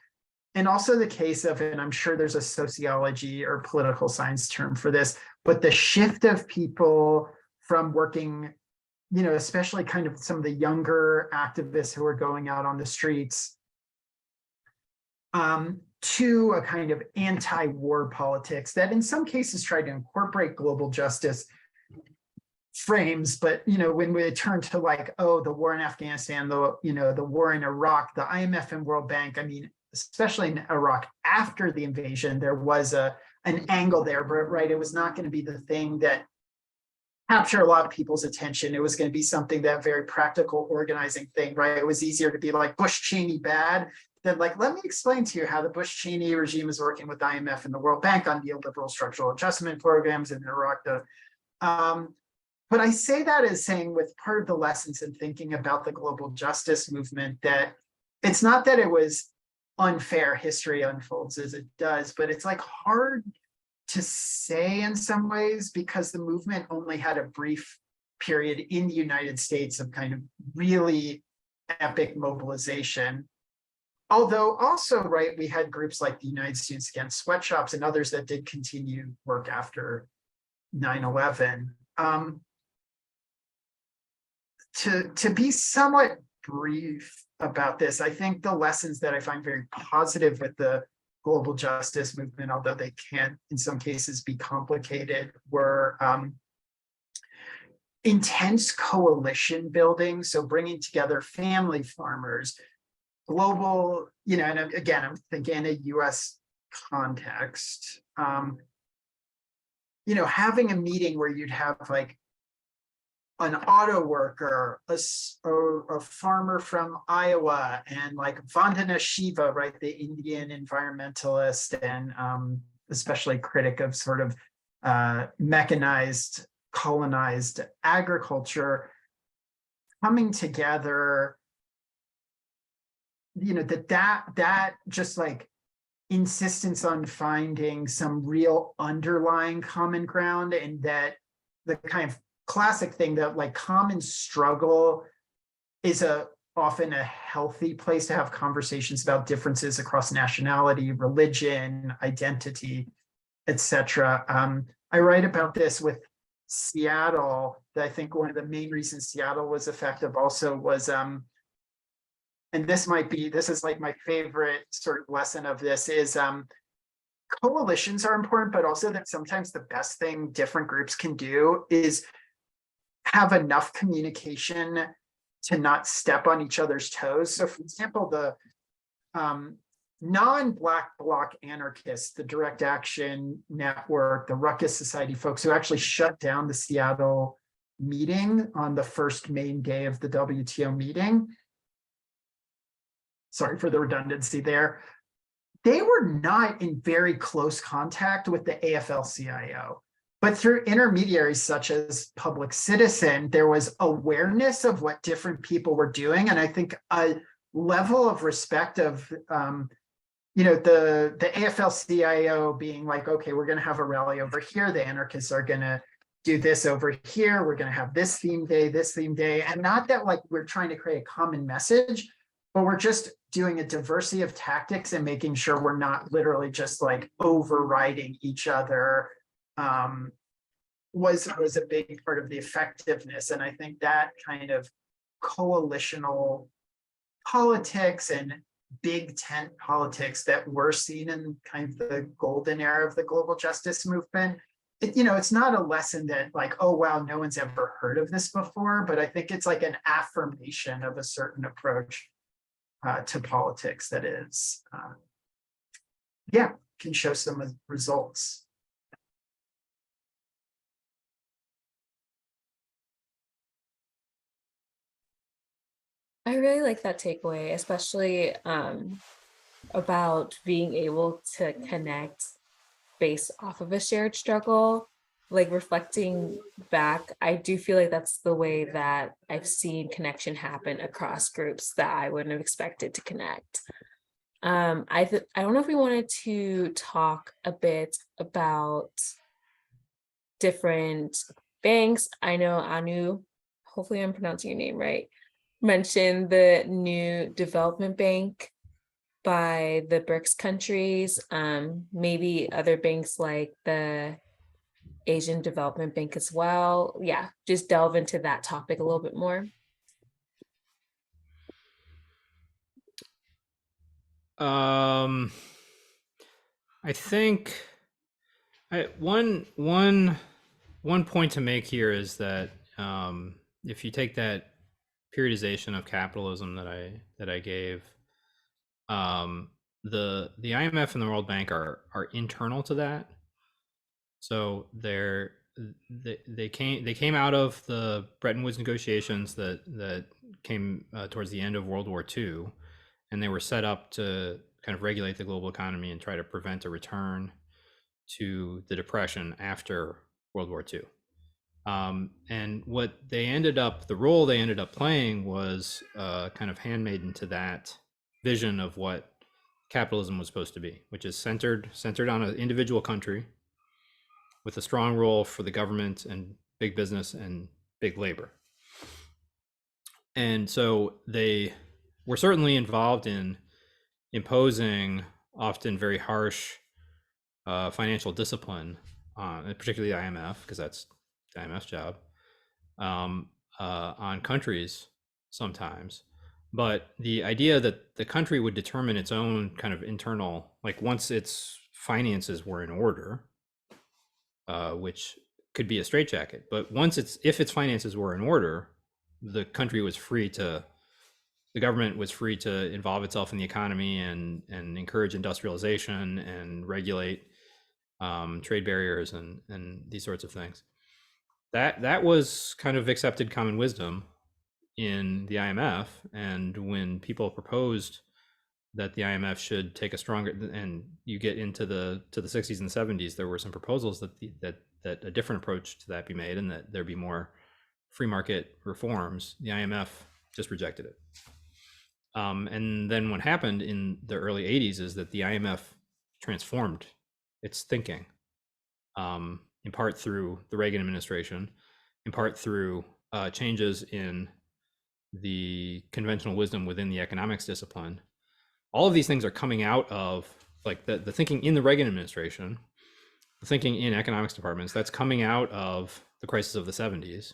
And also the case of, and I'm sure there's a sociology or political science term for this, but the shift of people from working, especially kind of some of the younger activists who are going out on the streets, to a kind of anti-war politics that in some cases tried to incorporate global justice frames. But, when we turn to like, oh, the war in Afghanistan, the war in Iraq, the IMF and World Bank, especially in Iraq after the invasion, there was an angle there, but right, it was not going to be the thing that capture a lot of people's attention. It was going to be something that very practical organizing thing, right? It was easier to be like Bush Cheney bad than like, let me explain to you how the Bush Cheney regime is working with IMF and the World Bank on neoliberal structural adjustment programs in Iraq. But I say that as saying with part of the lessons in thinking about the global justice movement, that it's not that it was unfair, history unfolds as it does, but it's like hard to say in some ways because the movement only had a brief period in the United States of kind of really epic mobilization. Although also, right, we had groups like the United Students Against Sweatshops and others that did continue work after 9/11. To be somewhat brief about this, I think the lessons that I find very positive with the global justice movement, although they can in some cases be complicated, were intense coalition building. So bringing together family farmers, global, and again, I'm thinking in a US context, having a meeting where you'd have like an auto worker, a farmer from Iowa, and like Vandana Shiva, right, the Indian environmentalist and especially critic of sort of mechanized, colonized agriculture, coming together, that just like insistence on finding some real underlying common ground, and that the kind of classic thing that like common struggle is often a healthy place to have conversations about differences across nationality, religion, identity, etc. I write about this with Seattle, that I think one of the main reasons Seattle was effective also was, and this is like my favorite sort of lesson of this is, coalitions are important, but also that sometimes the best thing different groups can do is have enough communication to not step on each other's toes. So for example, the non-Black Bloc anarchists, the Direct Action Network, the Ruckus Society folks who actually shut down the Seattle meeting on the first main day of the WTO meeting. Sorry for the redundancy there. They were not in very close contact with the AFL-CIO. But through intermediaries such as Public Citizen, there was awareness of what different people were doing. And I think a level of respect of, the AFL-CIO being like, okay, we're going to have a rally over here. The anarchists are going to do this over here. We're going to have this theme day. And not that like we're trying to create a common message, but we're just doing a diversity of tactics and making sure we're not literally just like overriding each other. Was a big part of the effectiveness. And I think that kind of coalitional politics and big tent politics that we're seeing in kind of the golden era of the global justice movement, it's not a lesson that like, oh, wow, no one's ever heard of this before, but I think it's like an affirmation of a certain approach to politics that is, can show some results.
I really like that takeaway, especially about being able to connect based off of a shared struggle. Like reflecting back, I do feel like that's the way that I've seen connection happen across groups that I wouldn't have expected to connect. I don't know if we wanted to talk a bit about different banks. I know Anu, hopefully I'm pronouncing your name right, mentioned the new development bank by the BRICS countries, maybe other banks like the Asian Development Bank as well. Yeah, just delve into that topic a little bit more.
I think one point to make here is that if you take that periodization of capitalism that I gave, the IMF and the World Bank are internal to that. So they came out of the Bretton Woods negotiations that came towards the end of World War II, and they were set up to kind of regulate the global economy and try to prevent a return to the Depression after World War II. And what they ended up, the role they ended up playing was kind of handmaiden to that vision of what capitalism was supposed to be, which is centered on an individual country with a strong role for the government and big business and big labor. And so they were certainly involved in imposing often very harsh financial discipline, particularly the IMF, because that's the IMF's job, on countries sometimes. But the idea that the country would determine its own kind of internal, like once its finances were in order, which could be a straitjacket, but if its finances were in order, the country was free to, the government was free to involve itself in the economy and encourage industrialization and regulate trade barriers and these sorts of things. That was kind of accepted common wisdom in the IMF. And when people proposed that the IMF should take a stronger, and you get into the 60s and 70s, there were some proposals that a different approach to that be made and that there be more free market reforms. The IMF just rejected it. And then what happened in the early 80s is that the IMF transformed its thinking, in part through the Reagan administration, in part through changes in the conventional wisdom within the economics discipline. All of these things are coming out of like the thinking in the Reagan administration, the thinking in economics departments, that's coming out of the crisis of the 70s.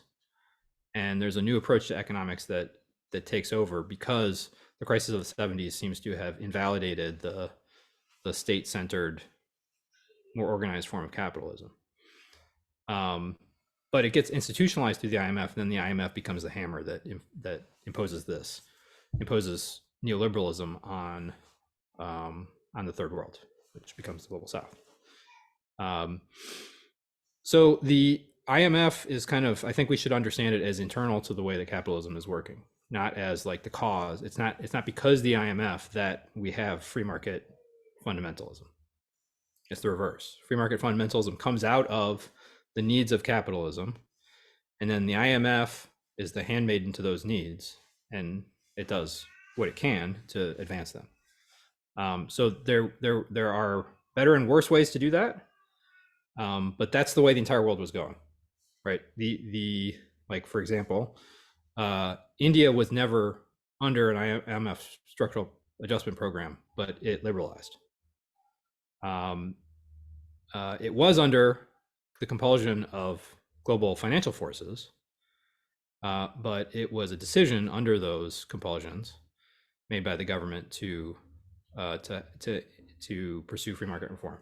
And there's a new approach to economics that takes over because the crisis of the 70s seems to have invalidated the state-centered, more organized form of capitalism. But it gets institutionalized through the IMF, and then the IMF becomes the hammer that imposes neoliberalism on the third world, which becomes the global south. So the IMF is kind of, I think we should understand it as internal to the way that capitalism is working, not as like the cause. It's not because the IMF that we have free market fundamentalism. It's the reverse. Free market fundamentalism comes out of the needs of capitalism, and then the IMF is the handmaiden to those needs, and it does what it can to advance them. So there are better and worse ways to do that, but that's the way the entire world was going, right? The like, for example, India was never under an IMF structural adjustment program, but it liberalized. It was under the compulsion of global financial forces, but it was a decision under those compulsions made by the government to pursue free market reform.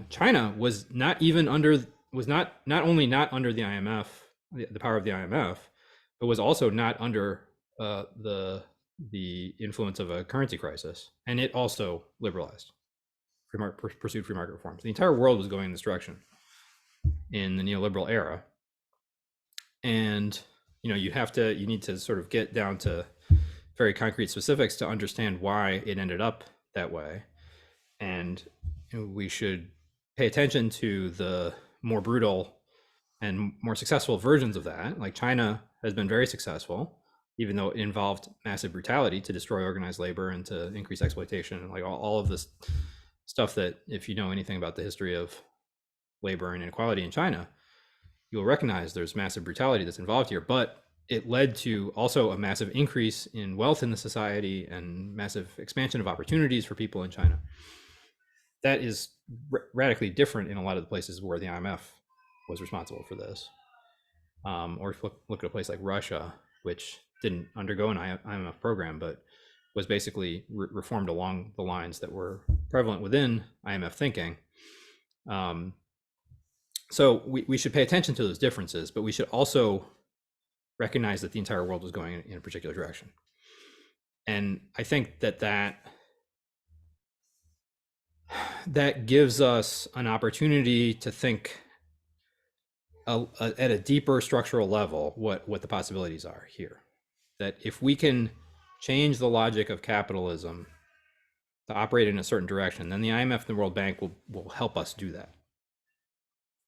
China was not only not under the IMF, the power of the IMF, but was also not under the influence of a currency crisis, and it also liberalized, pursued free market reforms. The entire world was going in this direction in the neoliberal era, and you need to sort of get down to very concrete specifics to understand why it ended up that way. And we should pay attention to the more brutal and more successful versions of that. Like China has been very successful, even though it involved massive brutality to destroy organized labor and to increase exploitation, and like all of this stuff that, if you know anything about the history of labor and inequality in China, you'll recognize there's massive brutality that's involved here. But it led to also a massive increase in wealth in the society and massive expansion of opportunities for people in China. That is radically different in a lot of the places where the IMF was responsible for this. Or if you look at a place like Russia, which didn't undergo an IMF program, but was basically reformed along the lines that were prevalent within IMF thinking. So we should pay attention to those differences, but we should also recognize that the entire world was going in a particular direction. And I think that gives us an opportunity to think at a deeper structural level what the possibilities are here. That if we can change the logic of capitalism to operate in a certain direction, then the IMF and the World Bank will help us do that.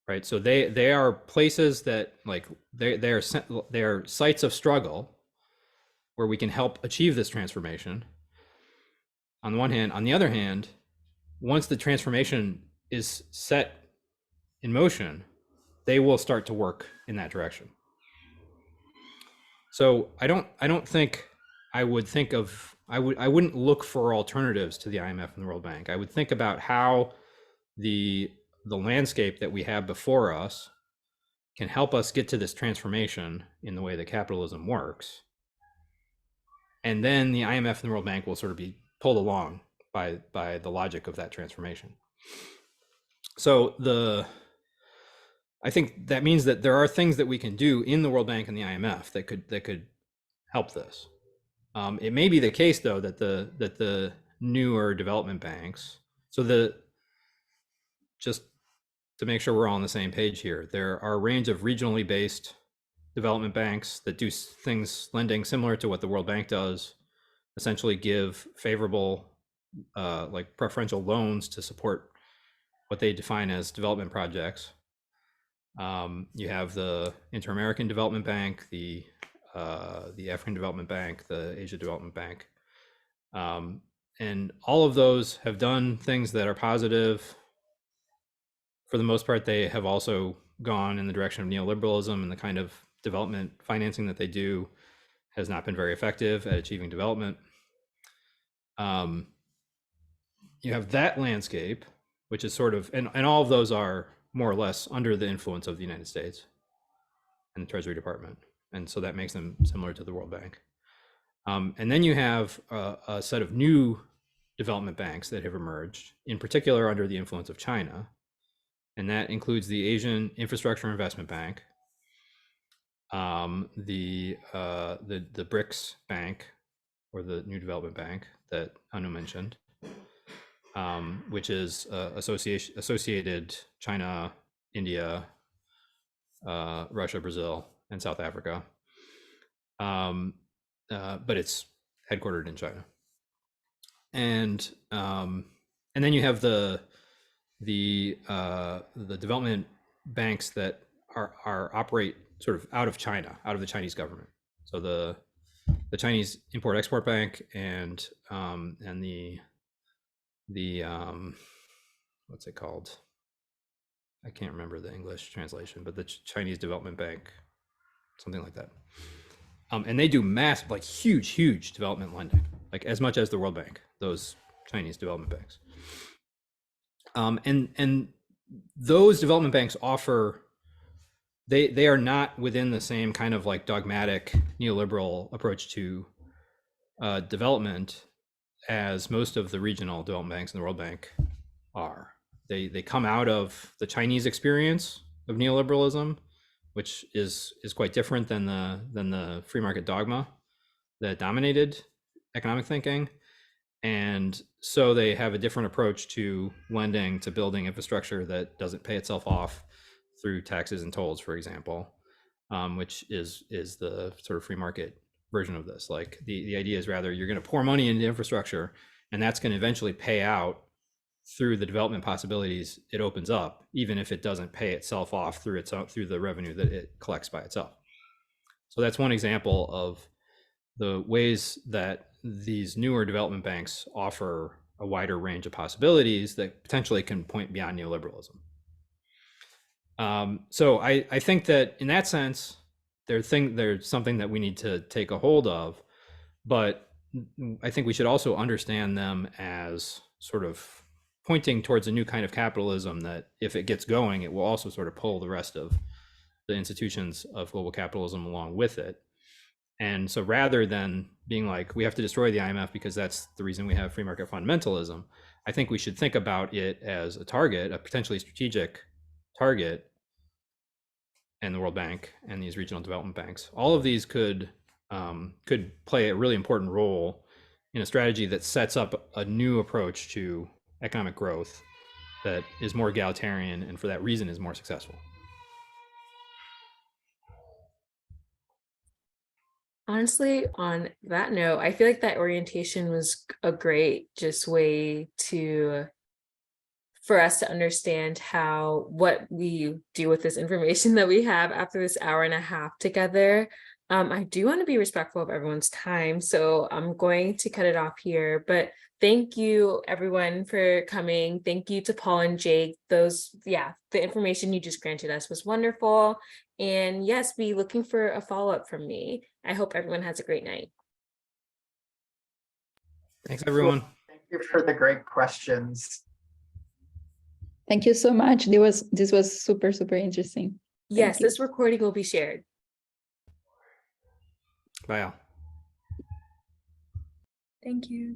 Right. So they are places that, like, they are sites of struggle where we can help achieve this transformation. On the one hand, on the other hand, once the transformation is set in motion, they will start to work in that direction. So I don't think I wouldn't look for alternatives to the IMF and the World Bank. I would think about how the landscape that we have before us can help us get to this transformation in the way that capitalism works. And then the IMF and the World Bank will sort of be pulled along by the logic of that transformation. So I think that means that there are things that we can do in the World Bank and the IMF that could help this. It may be the case, though, that the newer development banks, just to make sure we're all on the same page here, there are a range of regionally based development banks that do things, lending similar to what the World Bank does, essentially give favorable, like preferential loans to support what they define as development projects. You have the Inter-American Development Bank, the African Development Bank, the Asia Development Bank. And all of those have done things that are positive. For the most part, they have also gone in the direction of neoliberalism, and the kind of development financing that they do has not been very effective at achieving development. You have that landscape, which is sort of, and all of those are more or less under the influence of the United States and the Treasury Department. And so that makes them similar to the World Bank. And then you have a set of new development banks that have emerged, in particular under the influence of China. And that includes the Asian Infrastructure Investment Bank, the BRICS Bank, or the New Development Bank that Anu mentioned, which is associated China, India, Russia, Brazil, and South Africa. But it's headquartered in China. And then you have the development banks that operate sort of out of China, out of the Chinese government. So the Chinese Import-Export Bank and the what's it called? I can't remember the English translation, but the Chinese Development Bank, something like that. And they do massive, like huge development lending, like as much as the World Bank, those Chinese development banks. And those development banks offer, they are not within the same kind of like dogmatic neoliberal approach to development as most of the regional development banks in the World Bank are. They come out of the Chinese experience of neoliberalism, which is quite different than the free market dogma that dominated economic thinking. And so they have a different approach to lending, to building infrastructure that doesn't pay itself off through taxes and tolls, for example, which is the sort of free market version of this. Like the idea is rather you're going to pour money into infrastructure, and that's going to eventually pay out through the development possibilities it opens up, even if it doesn't pay itself off through the revenue that it collects by itself. So that's one example of the ways that these newer development banks offer a wider range of possibilities that potentially can point beyond neoliberalism. So I think that in that sense, there's something that we need to take a hold of, but I think we should also understand them as sort of pointing towards a new kind of capitalism that, if it gets going, it will also sort of pull the rest of the institutions of global capitalism along with it. And so rather than being like, we have to destroy the IMF because that's the reason we have free market fundamentalism, I think we should think about it as a target, a potentially strategic target, and the World Bank and these regional development banks. All of these could play a really important role in a strategy that sets up a new approach to economic growth that is more egalitarian, and for that reason is more successful.
Honestly, on that note, I feel like that orientation was a great just way for us to understand what we do with this information that we have after this hour and a half together. I do want to be respectful of everyone's time, so I'm going to cut it off here. But thank you everyone for coming. Thank you to Paul and Jake. The information you just granted us was wonderful. And yes, be looking for a follow-up from me. I hope everyone has a great night.
Thanks, everyone.
Thank you for the great questions.
Thank you so much. This was super, super interesting.
Yes,
you.
this recording will be shared.
Bye, all.
Thank you.